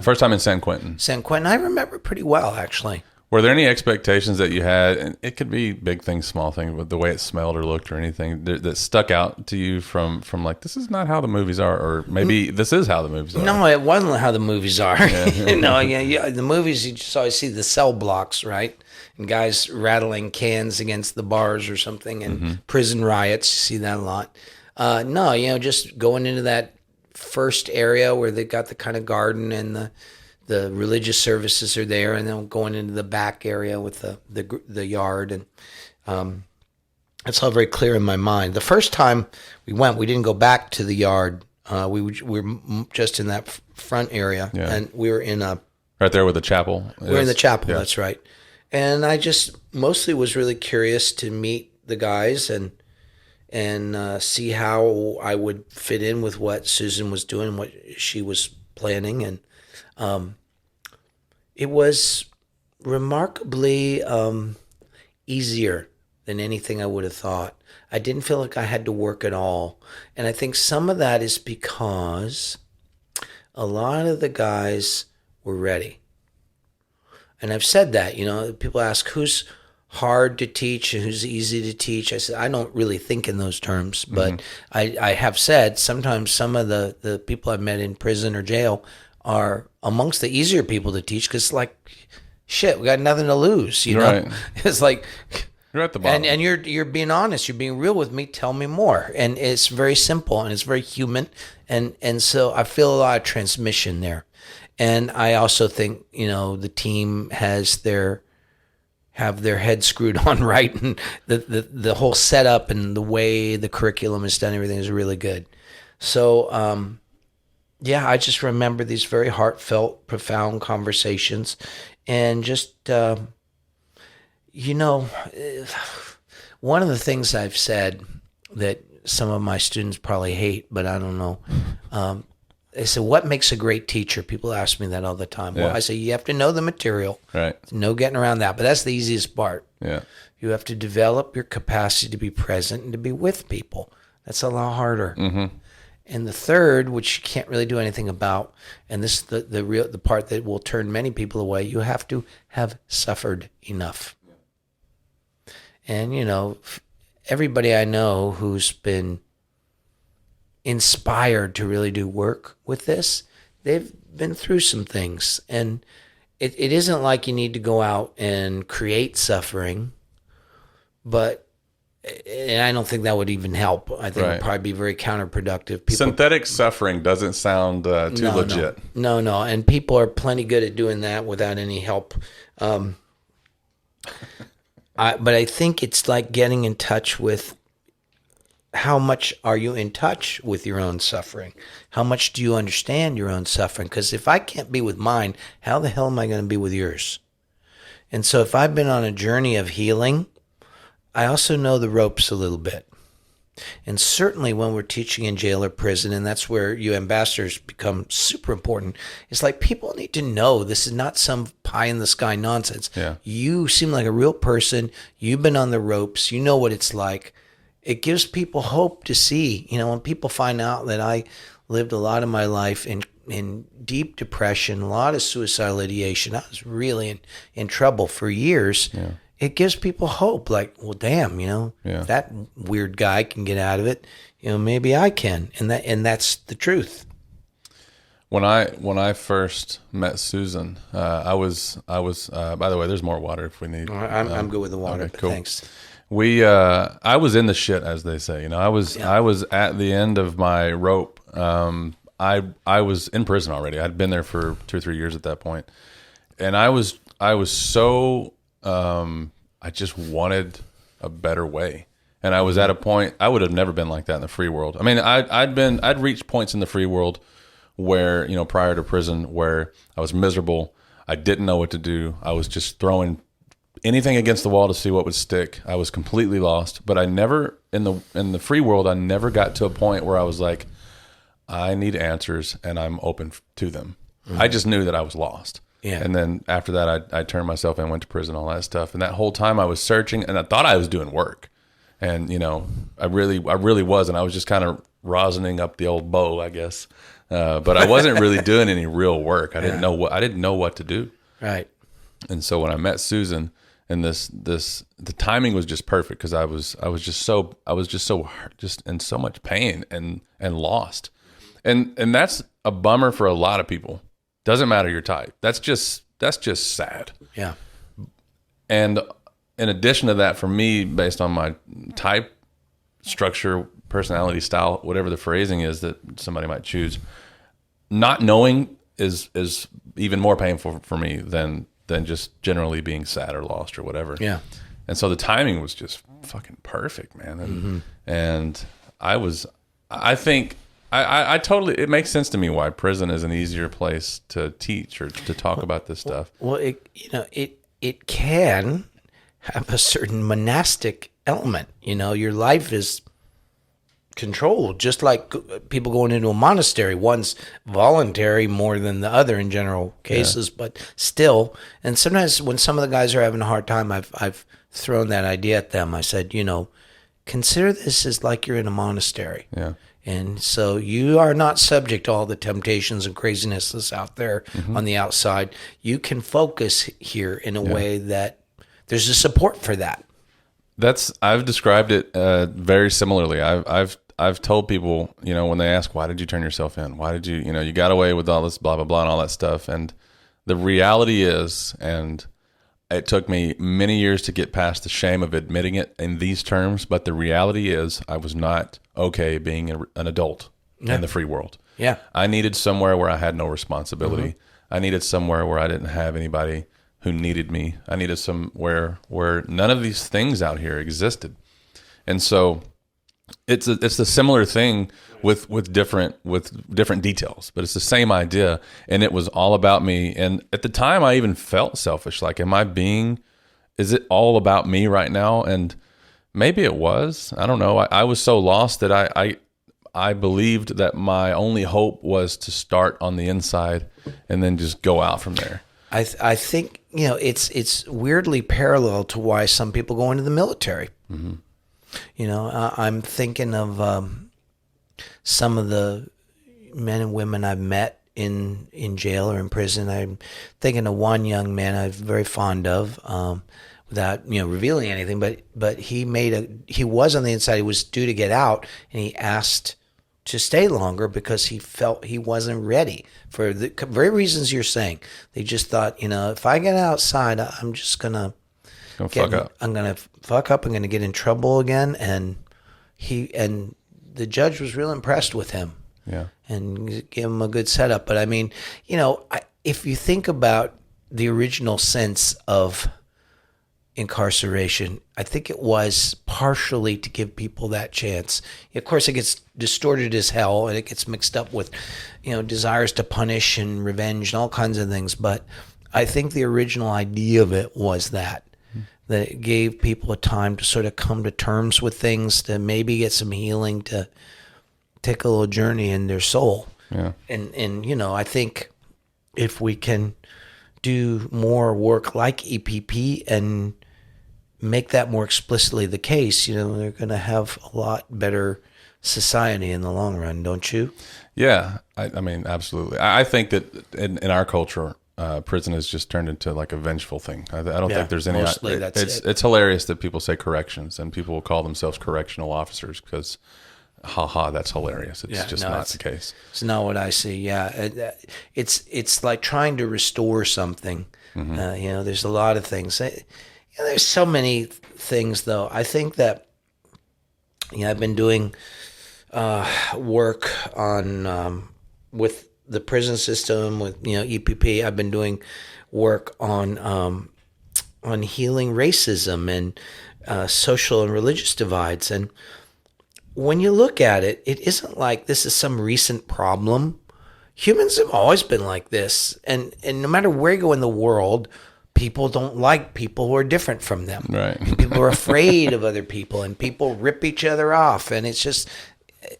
first time in San Quentin. San Quentin, I remember pretty well, actually. Were there any expectations that you had, and it could be big things, small things, but the way it smelled or looked or anything that stuck out to you from like, this is not how the movies are, or maybe this is how the movies are? No, it wasn't how the movies are. Yeah. The movies, you just always see the cell blocks, right? And guys rattling cans against the bars or something, and prison riots, you see that a lot. No, just going into that first area where they got the kind of garden and the religious services are there, and then going into the back area with the yard, and it's all very clear in my mind. The first time we went, we didn't go back to the yard. We were just in that front area, and we were in right there with the chapel. We're in the chapel. Yeah. That's right. And I just mostly was really curious to meet the guys and see how I would fit in with what Susan was doing, what she was planning, and it was remarkably easier than anything I would have thought. I didn't feel like I had to work at all, and I think some of that is because a lot of the guys were ready. And I've said that, people ask who's hard to teach and who's easy to teach. I said, I don't really think in those terms, but I have said sometimes some of the people I've met in prison or jail are amongst the easier people to teach because, like, shit, we got nothing to lose, Right. It's like, you're at the bottom. And you're being honest, you're being real with me, tell me more. And it's very simple and it's very human. And so I feel a lot of transmission there. And I also think, the team have their head screwed on right, and the whole setup and the way the curriculum is done, everything is really good. So, I just remember these very heartfelt, profound conversations, and just, one of the things I've said that some of my students probably hate, but I don't know. They said, what makes a great teacher? People ask me that all the time. Yeah. Well, I say, you have to know the material. Right. No getting around that. But that's the easiest part. Yeah. You have to develop your capacity to be present and to be with people. That's a lot harder. Mm-hmm. And the third, which you can't really do anything about, and this is the part that will turn many people away, you have to have suffered enough. And, everybody I know who's been inspired to really do work with this, they've been through some things. And it isn't like you need to go out and create suffering, and I don't think that would even help. I think it would probably be very counterproductive. Synthetic suffering doesn't sound too legit. No. And people are plenty good at doing that without any help. But I think it's like getting in touch with how much are you in touch with your own suffering? How much do you understand your own suffering? Because if I can't be with mine, how the hell am I going to be with yours? And so if I've been on a journey of healing, I also know the ropes a little bit. And certainly when we're teaching in jail or prison, and that's where you ambassadors become super important, it's like people need to know this is not some pie in the sky nonsense. Yeah. You seem like a real person. You've been on the ropes. You know what it's like. It gives people hope to see, when people find out that I lived a lot of my life in deep depression, a lot of suicidal ideation. I was really in trouble for years. Yeah. It gives people hope. Like, well, damn, if that weird guy can get out of it, maybe I can. And that's the truth. When I first met Susan, I was by the way, there's more water if we need. I'm good with the water. Okay, cool. Thanks. I was in the shit, as they say. I was at the end of my rope. I was in prison already. I'd been there for 2 or 3 years at that point, and I was so I just wanted a better way. And I was at a point I would have never been like that in the free world. I mean, I'd reached points in the free world where prior to prison where I was miserable. I didn't know what to do. I was just throwing anything against the wall to see what would stick. I was completely lost. But I never in the free world, I never got to a point where I was like, I need answers and I'm open to them. Mm-hmm. I just knew that I was lost. Yeah. And then after that, I turned myself in, went to prison, all that stuff. And that whole time I was searching, and I thought I was doing work. And, I really was. And I was just kind of rosining up the old bow, I guess. But I wasn't really doing any real work. I didn't know what to do. Right. And so when I met Susan, and the timing was just perfect because I was just in so much pain and lost. And that's a bummer for a lot of people. Doesn't matter your type. That's just sad. Yeah. And in addition to that, for me, based on my type, structure, personality, style, whatever the phrasing is that somebody might choose, not knowing is even more painful for me than just generally being sad or lost or whatever. Yeah. And so the timing was just fucking perfect, man. And I think I totally, it makes sense to me why prison is an easier place to teach or to talk about this stuff. Well, it can have a certain monastic element. Your life is controlled, just like people going into a monastery. One's voluntary more than the other in general cases, but still. And sometimes when some of the guys are having a hard time, I've thrown that idea at them. I said, consider this as like you're in a monastery. Yeah. And so you are not subject to all the temptations and craziness that's out there on the outside. You can focus here in a way that there's a support for that. I've described it very similarly. I've told people, when they ask, why did you turn yourself in? Why did you, you got away with all this blah, blah, blah and all that stuff. And the reality is, and it took me many years to get past the shame of admitting it in these terms, but the reality is I was not okay being an adult in the free world. Yeah. I needed somewhere where I had no responsibility. I needed somewhere where I didn't have anybody who needed me. I needed somewhere where none of these things out here existed. And so it's a similar thing with different details, but it's the same idea. And it was all about me. And at the time I even felt selfish. Like, is it all about me right now? And maybe it was, I don't know. I was so lost that I believed that my only hope was to start on the inside and then just go out from there. I think, it's weirdly parallel to why some people go into the military. Mm-hmm. I'm thinking of some of the men and women I've met in jail or in prison. I'm thinking of one young man I'm very fond of, without revealing anything. But he was on the inside. He was due to get out, and he asked to stay longer because he felt he wasn't ready for the very reasons you're saying. They just thought, if I get outside, I'm just gonna fuck up. I'm gonna fuck up. I'm gonna get in trouble again. And the judge was real impressed with him. Yeah. And gave him a good setup. But I mean, if you think about the original sense of incarceration, I think it was partially to give people that chance. Of course, it gets distorted as hell, and it gets mixed up with, desires to punish and revenge and all kinds of things. But I think the original idea of it was that that it gave people a time to sort of come to terms with things, to maybe get some healing, to take a little journey in their soul. Yeah. And I think if we can do more work like EPP and make that more explicitly the case, they're going to have a lot better society in the long run, don't you? Yeah, I mean, absolutely. I think that in our culture, prison has just turned into like a vengeful thing. I don't think there's any. Mostly It's hilarious that people say corrections and people will call themselves correctional officers because, that's hilarious. It's not the case. It's not what I see. Yeah, it's like trying to restore something. Mm-hmm. There's a lot of things. There's so many things, though. I think that I've been doing work on with the prison system, with EPP. I've been doing work on healing racism and social and religious divides. And when you look at it, it isn't like this is some recent problem. Humans have always been like this, and no matter where you go in the world, people don't like people who are different from them. Right. People are afraid of other people, and people rip each other off. And it's just,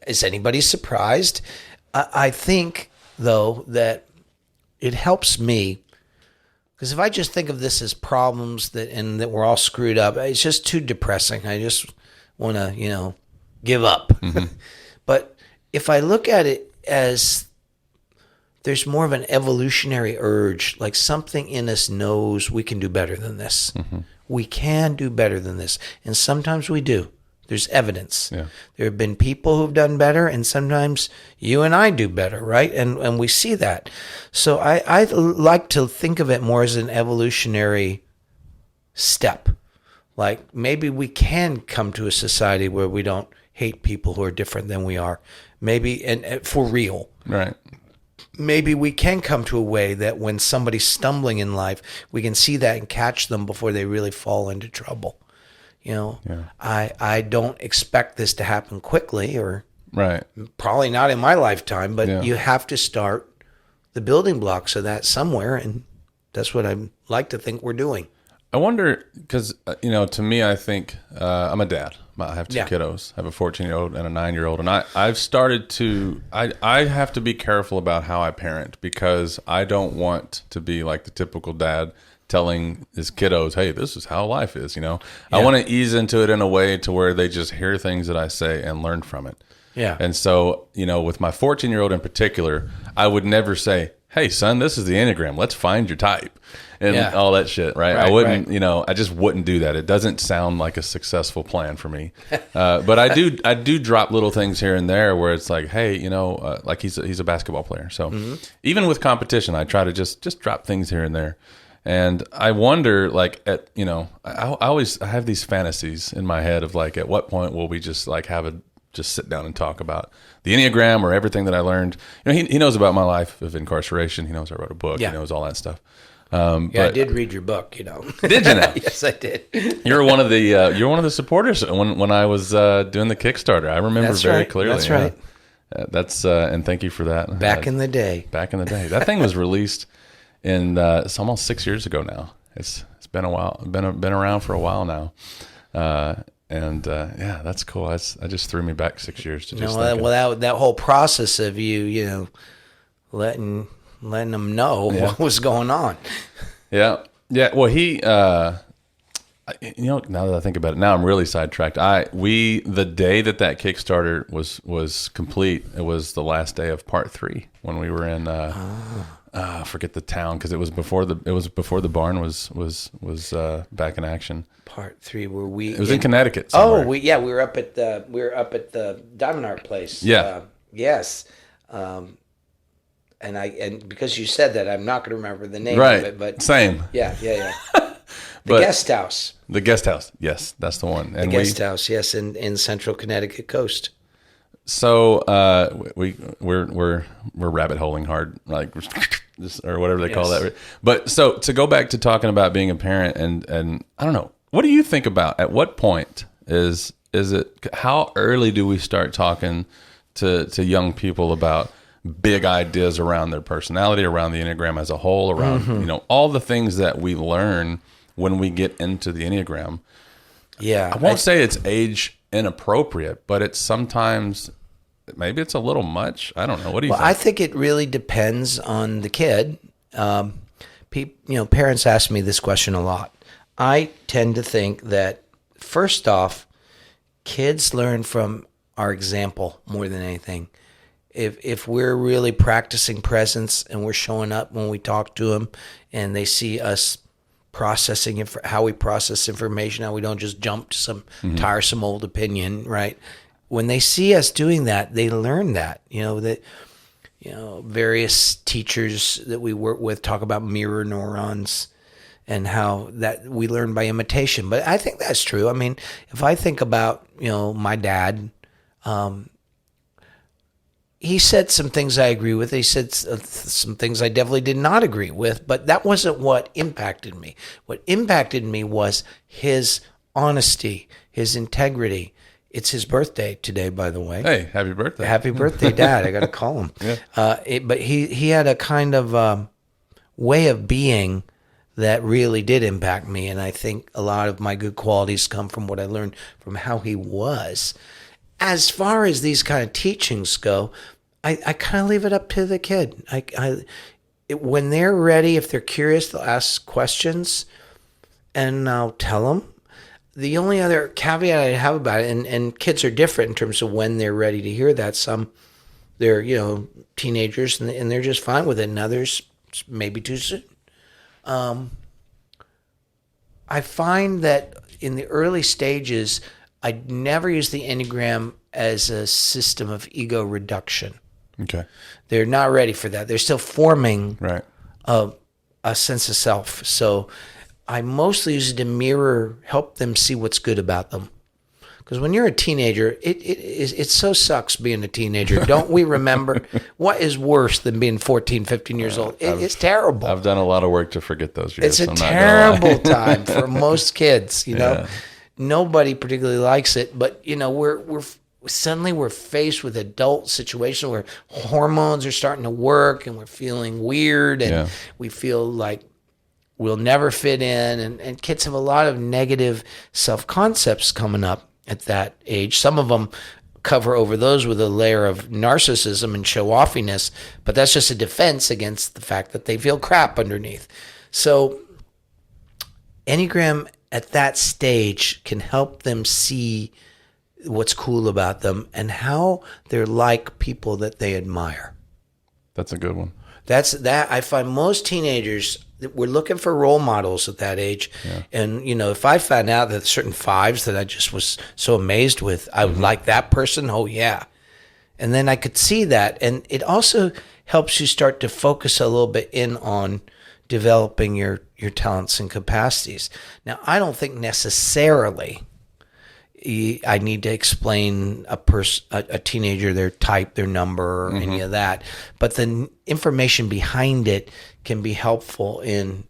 is anybody surprised? I think, though, that it helps me, because if I just think of this as problems that we're all screwed up, it's just too depressing. I just want to, give up. Mm-hmm. But if I look at it as there's more of an evolutionary urge, like something in us knows we can do better than this. Mm-hmm. We can do better than this. And sometimes we do. There's evidence. Yeah. There have been people who've done better, and sometimes you and I do better, right? And we see that. So I like to think of it more as an evolutionary step. Like maybe we can come to a society where we don't hate people who are different than we are. Maybe, and for real. Right. Maybe we can come to a way that when somebody's stumbling in life, we can see that and catch them before they really fall into trouble. I don't expect this to happen quickly, or right, probably not in my lifetime, but you have to start the building blocks of that somewhere, and that's what I like to think we're doing. I wonder, because, to me, I think I'm a dad. I have two kiddos. I have a 14-year-old and a 9-year-old. And I've started to, I have to be careful about how I parent, because I don't want to be like the typical dad telling his kiddos, hey, this is how life is, I want to ease into it in a way to where they just hear things that I say and learn from it. Yeah. And so, with my 14-year-old in particular, I would never say, hey, son, this is the Enneagram. Let's find your type and all that shit, right? I wouldn't, I just wouldn't do that. It doesn't sound like a successful plan for me. But I do drop little things here and there where it's like, hey, like he's a basketball player. So even with competition, I try to just drop things here and there. And I wonder, like, I always have these fantasies in my head of like, at what point will we just like just sit down and talk about the Enneagram or everything that I learned. He knows about my life of incarceration. He knows I wrote a book. He knows all that stuff. But I did read your book. Did you know? Yes, I did. You're one of the supporters when I was doing the Kickstarter. I remember very clearly. That's right. And thank you for that. Back in the day. That thing was released in it's almost 6 years ago now. It's been a while. Been around for a while now. And that's cool. I just threw me back 6 years to just that whole process of you letting them know what was going on. Yeah. Well, he, now that I think about it, now I'm really sidetracked. The day that Kickstarter was complete, it was the last day of part 3 when we were in. I forget the town, because it was before the barn was back in action. Part 3, were we? It was in Connecticut. Somewhere. We were up at the Diamond Art place. Yeah. Yes. And because you said that, I'm not going to remember the name of it. But same. Yeah. The guest house. The guest house. Yes, that's the one. And the guest house. Yes, in central Connecticut coast. So we're rabbit holing hard, like, or whatever they call that. But so to go back to talking about being a parent, and I don't know, what do you think about, at what point is it, how early do we start talking to young people about big ideas around their personality, around the Enneagram as a whole, around all the things that we learn when we get into the Enneagram. Yeah. I won't say it's age inappropriate, but it's sometimes, maybe it's a little much. I don't know. What do you think? I think it really depends on the kid. Parents ask me this question a lot. I tend to think that, first off, kids learn from our example more than anything. If we're really practicing presence and we're showing up when we talk to them and they see us processing how we process information, how we don't just jump to some tiresome old opinion, right? When they see us doing that, they learn that. Various teachers that we work with talk about mirror neurons and how that we learn by imitation. But I think that's true. I mean, if I think about, my dad, he said some things I agree with. He said some things I definitely did not agree with, but that wasn't what impacted me. What impacted me was his honesty, his integrity. It's his birthday today, by the way. Hey, happy birthday. Happy birthday, Dad. I got to call him. Yeah. But he had a kind of way of being that really did impact me, and I think a lot of my good qualities come from what I learned from how he was. As far as these kind of teachings go, I kind of leave it up to the kid. When they're ready, if they're curious, they'll ask questions, and I'll tell them. The only other caveat I have about it, and kids are different in terms of when they're ready to hear that. Some, they're, teenagers, and they're just fine with it, and others, maybe too soon. I find that in the early stages, I never use the Enneagram as a system of ego reduction. Okay. They're not ready for that. They're still forming right. a sense of self. So I mostly use it to help them see what's good about them. Because when you're a teenager, it so sucks being a teenager. Don't we remember what is worse than being 14, 15 years old? It's terrible. I've done a lot of work to forget those years. It's a terrible time for most kids, Yeah. Nobody particularly likes it, but we're suddenly faced with adult situation where hormones are starting to work and we're feeling weird and we feel like we'll never fit in, and kids have a lot of negative self-concepts coming up at that age. Some of them cover over those with a layer of narcissism and show-offiness, but that's just a defense against the fact that they feel crap underneath. So Enneagram at that stage can help them see what's cool about them and how they're like people that they admire. That's a good one. I find most teenagers, we're looking for role models at that age. Yeah. And, if I found out that certain fives that I just was so amazed with, I would like that person. Oh, yeah. And then I could see that. And it also helps you start to focus a little bit in on developing your talents and capacities. Now, I don't think necessarily I need to explain a teenager, their type, their number, or any of that. But the information behind it can be helpful in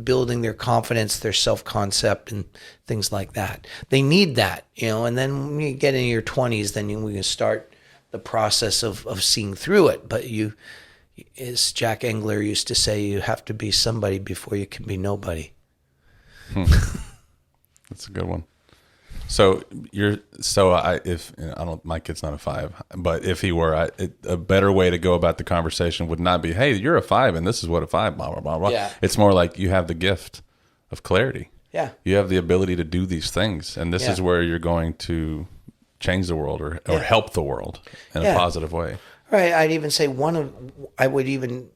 building their confidence, their self-concept, and things like that. They need that, and then when you get into your 20s, then we can start the process of seeing through it. But as Jack Engler used to say, you have to be somebody before you can be nobody. That's a good one. So my kid's not a 5, but if he were, a better way to go about the conversation would not be, hey, you're a 5 and this is what a 5, blah, blah, blah, blah. Yeah. It's more like you have the gift of clarity. Yeah. You have the ability to do these things. And this is where you're going to change the world or help the world in a positive way. Right. I'd even say I would even,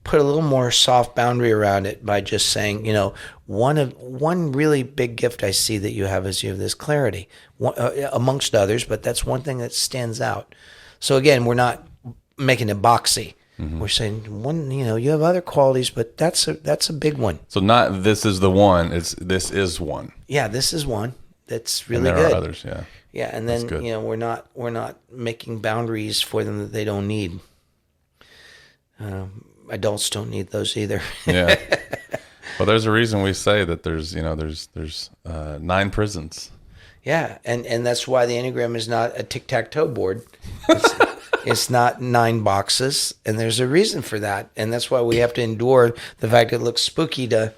put a little more soft boundary around it by just saying, one really big gift I see that you have is you have this clarity, amongst others, but that's one thing that stands out. So again, we're not making it boxy. We're saying you have other qualities, but that's a big one. So not this is the one, it's this is one. Yeah, this is one that's really good. There are others, yeah. Yeah, and then we're not making boundaries for them that they don't need. Adults don't need those either. Yeah. Well, there's a reason we say that there's 9 prisons. Yeah, and that's why the Enneagram is not a tic-tac-toe board. It's not 9 boxes, and there's a reason for that. And that's why we have to endure the fact it looks spooky to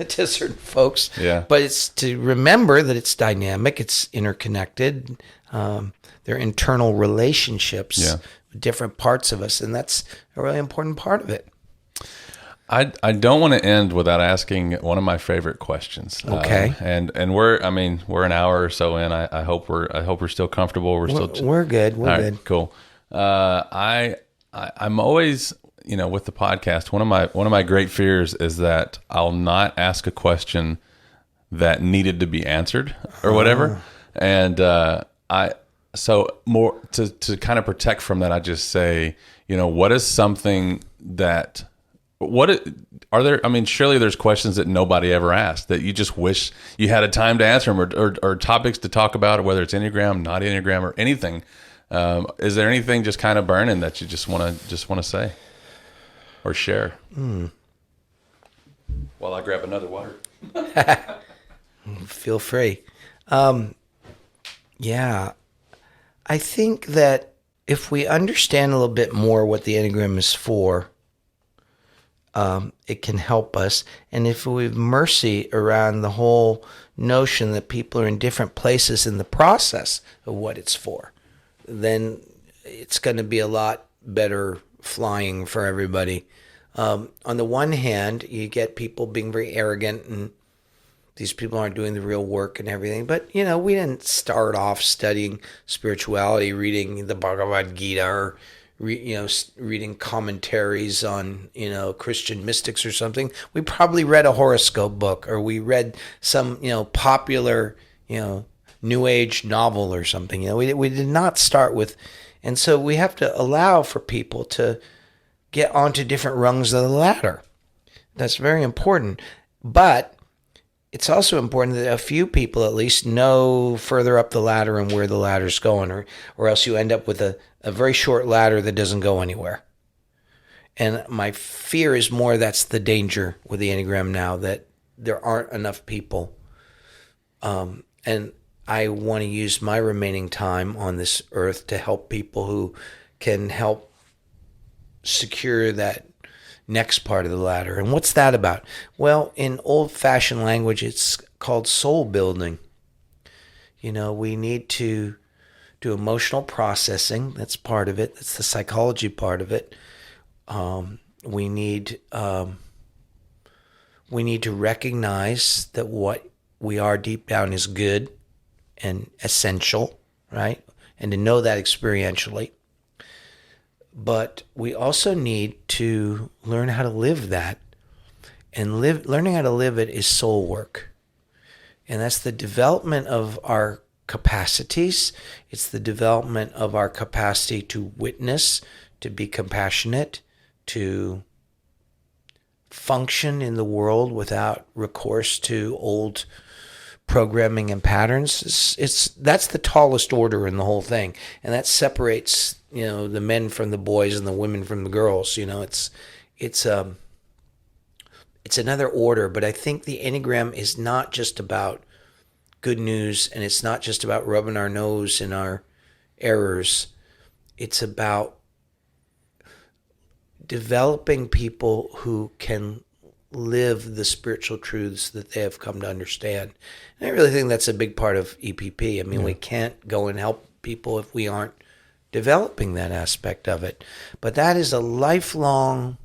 certain folks. Yeah. But it's to remember that it's dynamic, it's interconnected. They're internal relationships with different parts of us, and that's a really important part of it. I don't want to end without asking one of my favorite questions. Okay. And we're an hour or so in. I hope we're still comfortable. We're good. We're good. Right, cool. I'm always, with the podcast, one of my great fears is that I'll not ask a question that needed to be answered or whatever. And so more to kind of protect from that, I just say, what is something that surely there's questions that nobody ever asked that you just wish you had a time to answer them, or topics to talk about, whether it's Enneagram, not Enneagram, or anything. Is there anything just kind of burning that you just want to say or share? While I grab another water. Feel free. Yeah. I think that if we understand a little bit more what the Enneagram is for, it can help us. And if we have mercy around the whole notion that people are in different places in the process of what it's for, then it's going to be a lot better flying for everybody. On the one hand, you get people being very arrogant, and these people aren't doing the real work and everything. But, we didn't start off studying spirituality, reading the Bhagavad Gita, or reading commentaries on, Christian mystics or something. We probably read a horoscope book, or we read some, popular, New Age novel or something. We did not start with, and so we have to allow for people to get onto different rungs of the ladder. That's very important. But it's also important that a few people at least know further up the ladder and where the ladder's going, or else you end up with a very short ladder that doesn't go anywhere. And my fear is more that's the danger with the Enneagram now, that there aren't enough people. And I want to use my remaining time on this earth to help people who can help secure that next part of the ladder. And what's that about? Well, in old-fashioned language, it's called soul building. We need to do emotional processing. That's part of it. That's the psychology part of it. We need to recognize that what we are deep down is good and essential, right? And to know that experientially. But we also need to learn how to live that. And learning how to live it is soul work. And that's the development of our capacities. It's the development of our capacity to witness, to be compassionate, to function in the world without recourse to old programming and patterns. That's the tallest order in the whole thing, and that separates the men from the boys and the women from the girls. It's another order. But I think the Enneagram is not just about good news, and it's not just about rubbing our nose in our errors. It's about developing people who can live the spiritual truths that they have come to understand. And I really think that's a big part of EPP. We can't go and help people if we aren't developing that aspect of it. But that is a lifelong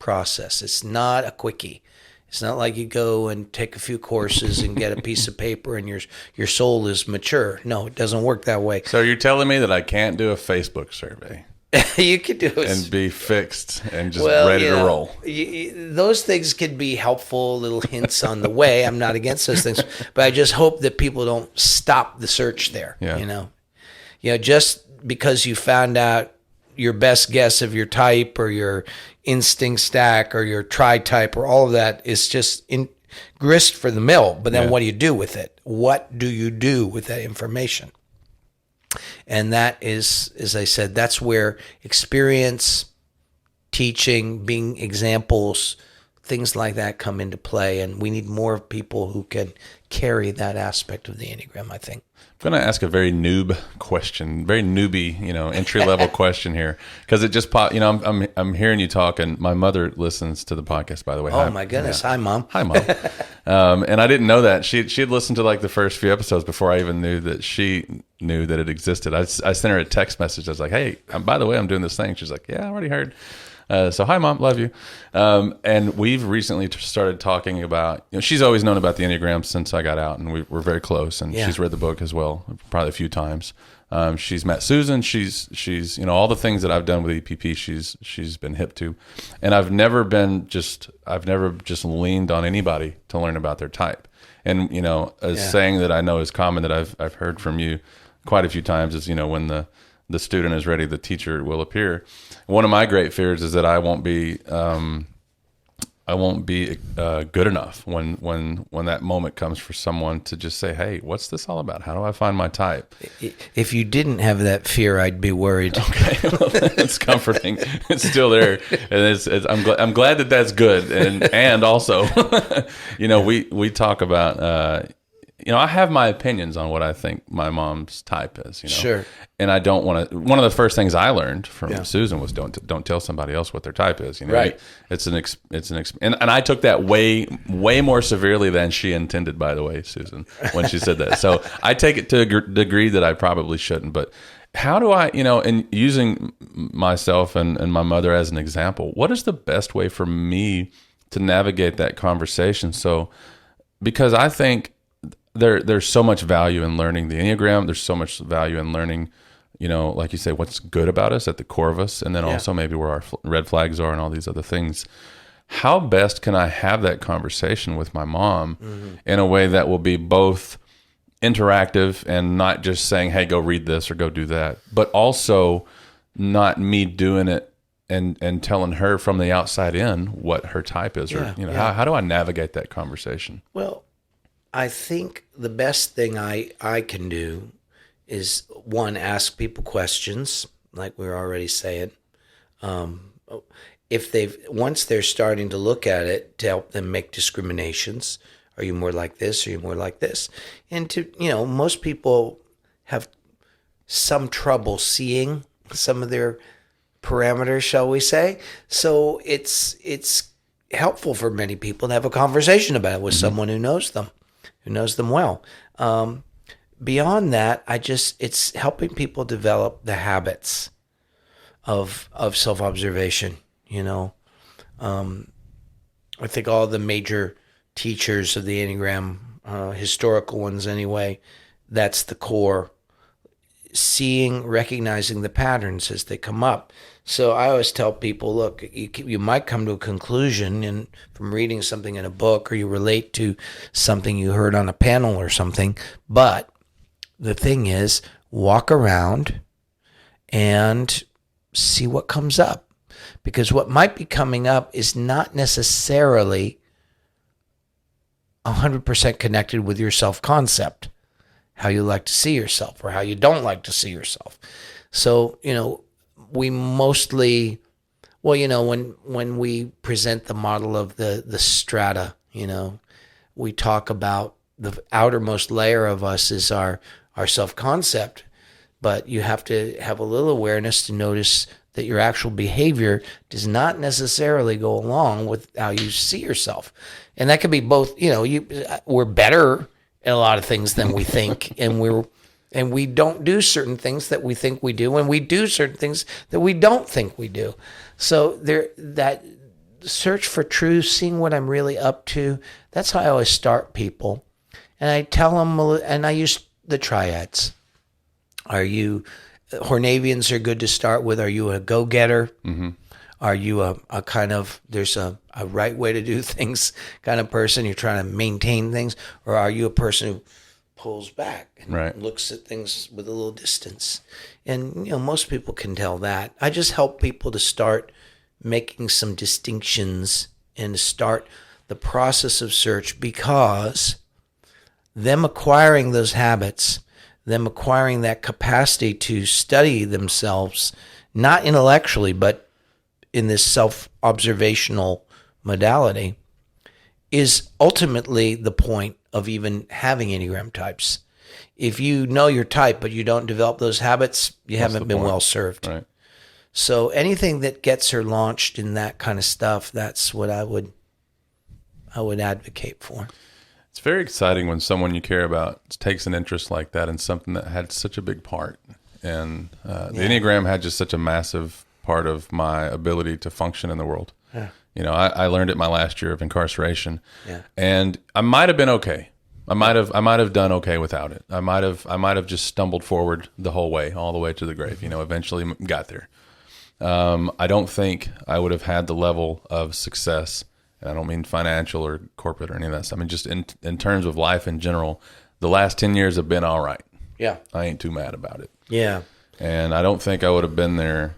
process. It's not a quickie. It's not like you go and take a few courses and get a piece of paper and your soul is mature. No, it doesn't work that way. So you're telling me that I can't do a Facebook survey? You could do it and be fixed and just ready to roll. Those things could be helpful, little hints on the way. I'm not against those things, but I just hope that people don't stop the search there. Just because you found out your best guess of your type or your instinct stack or your tri-type or all of that is just grist for the mill. But then what do you do with it? What do you do with that information? And that is, as I said, that's where experience, teaching, being examples, things like that come into play, and we need more people who can carry that aspect of the Enneagram, I think. I'm going to ask a very noob question, very newbie, entry level question here, because it just popped. I'm hearing you talk, and my mother listens to the podcast. By the way, oh my goodness, yeah. Hi, Mom. Hi, Mom. And I didn't know that she had listened to like the first few episodes before I even knew that she knew that it existed. I sent her a text message. I was like, "Hey, by the way, I'm doing this thing." She's like, "Yeah, I already heard." So hi, Mom, love you. And we've recently started talking about, she's always known about the Enneagram since I got out, and we're very close, and she's read the book as well, probably a few times. She's met Susan. She's all the things that I've done with EPP, she's been hip to. And I've never just leaned on anybody to learn about their type. And, a saying that I know is common that I've heard from you quite a few times is, when the student is ready, the teacher will appear. One of my great fears is that I won't be good enough when that moment comes for someone to just say, "Hey, what's this all about? How do I find my type?" If you didn't have that fear, I'd be worried. Okay, well, it's comforting. It's still there, and I'm glad that that's good. And also, we talk about. I have my opinions on what I think my mom's type is. Sure. And I don't want to. One of the first things I learned from Susan was don't tell somebody else what their type is. Right. And I took that way more severely than she intended. By the way, Susan, when she said that, so I take it to a degree that I probably shouldn't. But how do I, and using myself and my mother as an example, what is the best way for me to navigate that conversation? So, because I think. There's so much value in learning the Enneagram. There's so much value in learning, like you say, what's good about us at the core of us, and then also maybe where our red flags are and all these other things. How best can I have that conversation with my mom in a way that will be both interactive and not just saying, "Hey, go read this or go do that," but also not me doing it and telling her from the outside in what her type is, or how do I navigate that conversation? Well, I think the best thing I can do is, one, ask people questions, like we were already saying. Once they're starting to look at it, to help them make discriminations. Are you more like this? Are you more like this? And most people have some trouble seeing some of their parameters, shall we say. So it's helpful for many people to have a conversation about it with someone who knows them well. Beyond that, it's helping people develop the habits of self-observation. I think all the major teachers of the Enneagram, historical ones anyway, that's the core. Recognizing the patterns as they come up. So I always tell people, look, you might come to a conclusion from reading something in a book, or you relate to something you heard on a panel or something. But the thing is, walk around and see what comes up. Because what might be coming up is not necessarily 100% connected with your self-concept, how you like to see yourself or how you don't like to see yourself. So, we mostly, when we present the model of the strata, we talk about the outermost layer of us is our self-concept, but you have to have a little awareness to notice that your actual behavior does not necessarily go along with how you see yourself. And that could be both, we're better at a lot of things than we think, and we don't do certain things that we think we do, and we do certain things that we don't think we do. So that search for truth, seeing what I'm really up to, that's how I always start people. And I tell them, and I use the triads. Hornavians are good to start with. Are you a go-getter? Mm-hmm. Are you a kind of, there's a right way to do things kind of person? You're trying to maintain things? Or are you a person who pulls back and looks at things with a little distance? And, most people can tell that. I just help people to start making some distinctions and to start the process of search, because them acquiring those habits, them acquiring that capacity to study themselves, not intellectually, but in this self-observational modality is ultimately the point of even having Enneagram types. If you know your type, but you don't develop those habits, you haven't been well served. Right. So anything that gets her launched in that kind of stuff, that's what I would advocate for. It's very exciting when someone you care about takes an interest like that in something that had such a big part. And the Enneagram had just such a massive part of my ability to function in the world. Yeah. You know, I learned it my last year of incarceration, Yeah. and I might have been okay. I might have done okay without it. I might have just stumbled forward the whole way, all the way to the grave. You know, eventually got there. I don't think I would have had the level of success. And I don't mean financial or corporate or any of that stuff. I mean, just in terms of life in general, the last 10 years have been all right. Yeah. I ain't too mad about it. Yeah. And I don't think I would have been there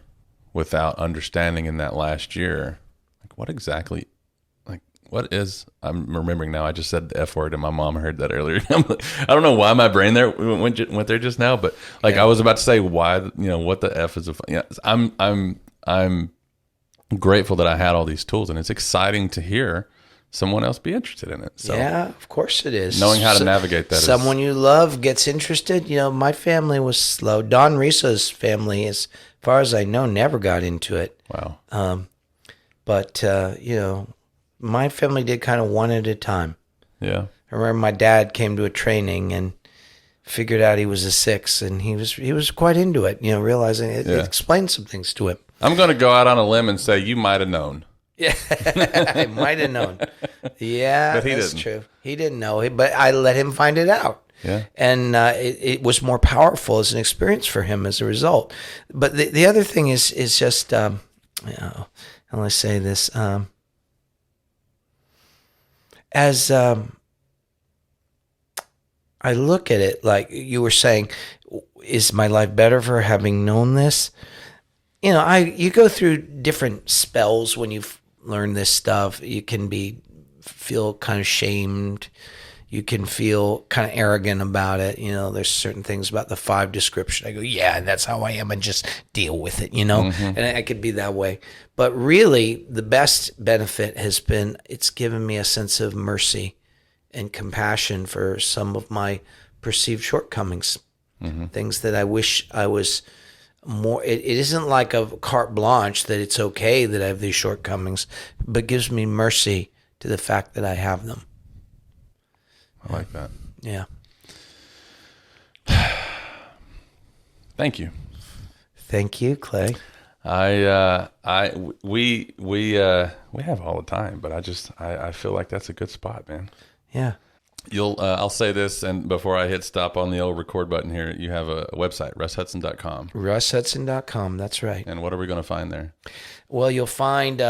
without understanding in that last year, like what exactly, like what is, I'm remembering now, I just said the F word and my mom heard that earlier. I don't know why my brain there went there just now, but like I was about to say why, you know, what the F is, I'm grateful that I had all these tools, and it's exciting to hear someone else be interested in it. So yeah, of course it is. Knowing how to navigate that. Someone you love gets interested. You know, my family was slow. Don Risa's family, as far as I know, never got into it. Wow. But you know, my family did kind of one at a time. Yeah. I remember my dad came to a training and figured out he was a 6, and he was quite into it. You know, realizing it explained some things to him. I'm going to go out on a limb and say you might have known. Yeah, I might have known. Yeah, but that's true. He didn't know, but I let him find it out. Yeah, and it was more powerful as an experience for him as a result. But the other thing is just, you know, how do I say this? As I look at it, like you were saying, is my life better for having known this? You know, you go through different spells when you've learned this stuff. You can feel kind of shamed. You can feel kind of arrogant about it. You know, there's certain things about the 5 description. I go, yeah, that's how I am, and just deal with it, you know? Mm-hmm. And I could be that way. But really, the best benefit has been it's given me a sense of mercy and compassion for some of my perceived shortcomings, things that I wish I was more. It isn't like a carte blanche that it's okay that I have these shortcomings, but gives me mercy to the fact that I have them. I like that. Yeah. Thank you. Thank you, Clay. We have all the time, but I feel like that's a good spot, man. Yeah. I'll say this, and before I hit stop on the old record button here, you have a website, russhudson.com. russhudson.com, that's right. And what are we going to find there? Well, you'll find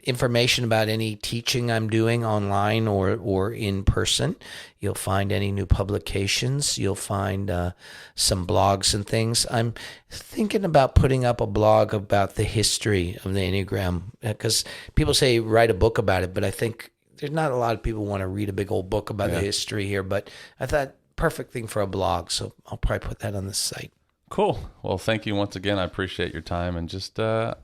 information about any teaching I'm doing online or in person. You'll find any new publications. You'll find some blogs and things. I'm thinking about putting up a blog about the history of the Enneagram, because people say write a book about it, but I think there's not a lot of people who want to read a big old book about the history here, but I thought perfect thing for a blog, so I'll probably put that on the site. Cool. Well, thank you once again. I appreciate your time, and just you're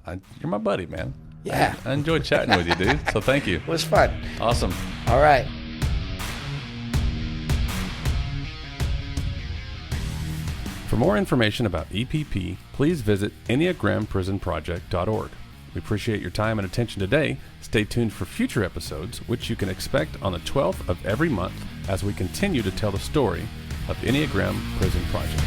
my buddy, man. Yeah. I enjoyed chatting with you, dude. So thank you. It was fun. Awesome. All right. For more information about EPP, please visit EnneagramPrisonProject.org. We appreciate your time and attention today. Stay tuned for future episodes, which you can expect on the 12th of every month as we continue to tell the story of Enneagram Prison Project.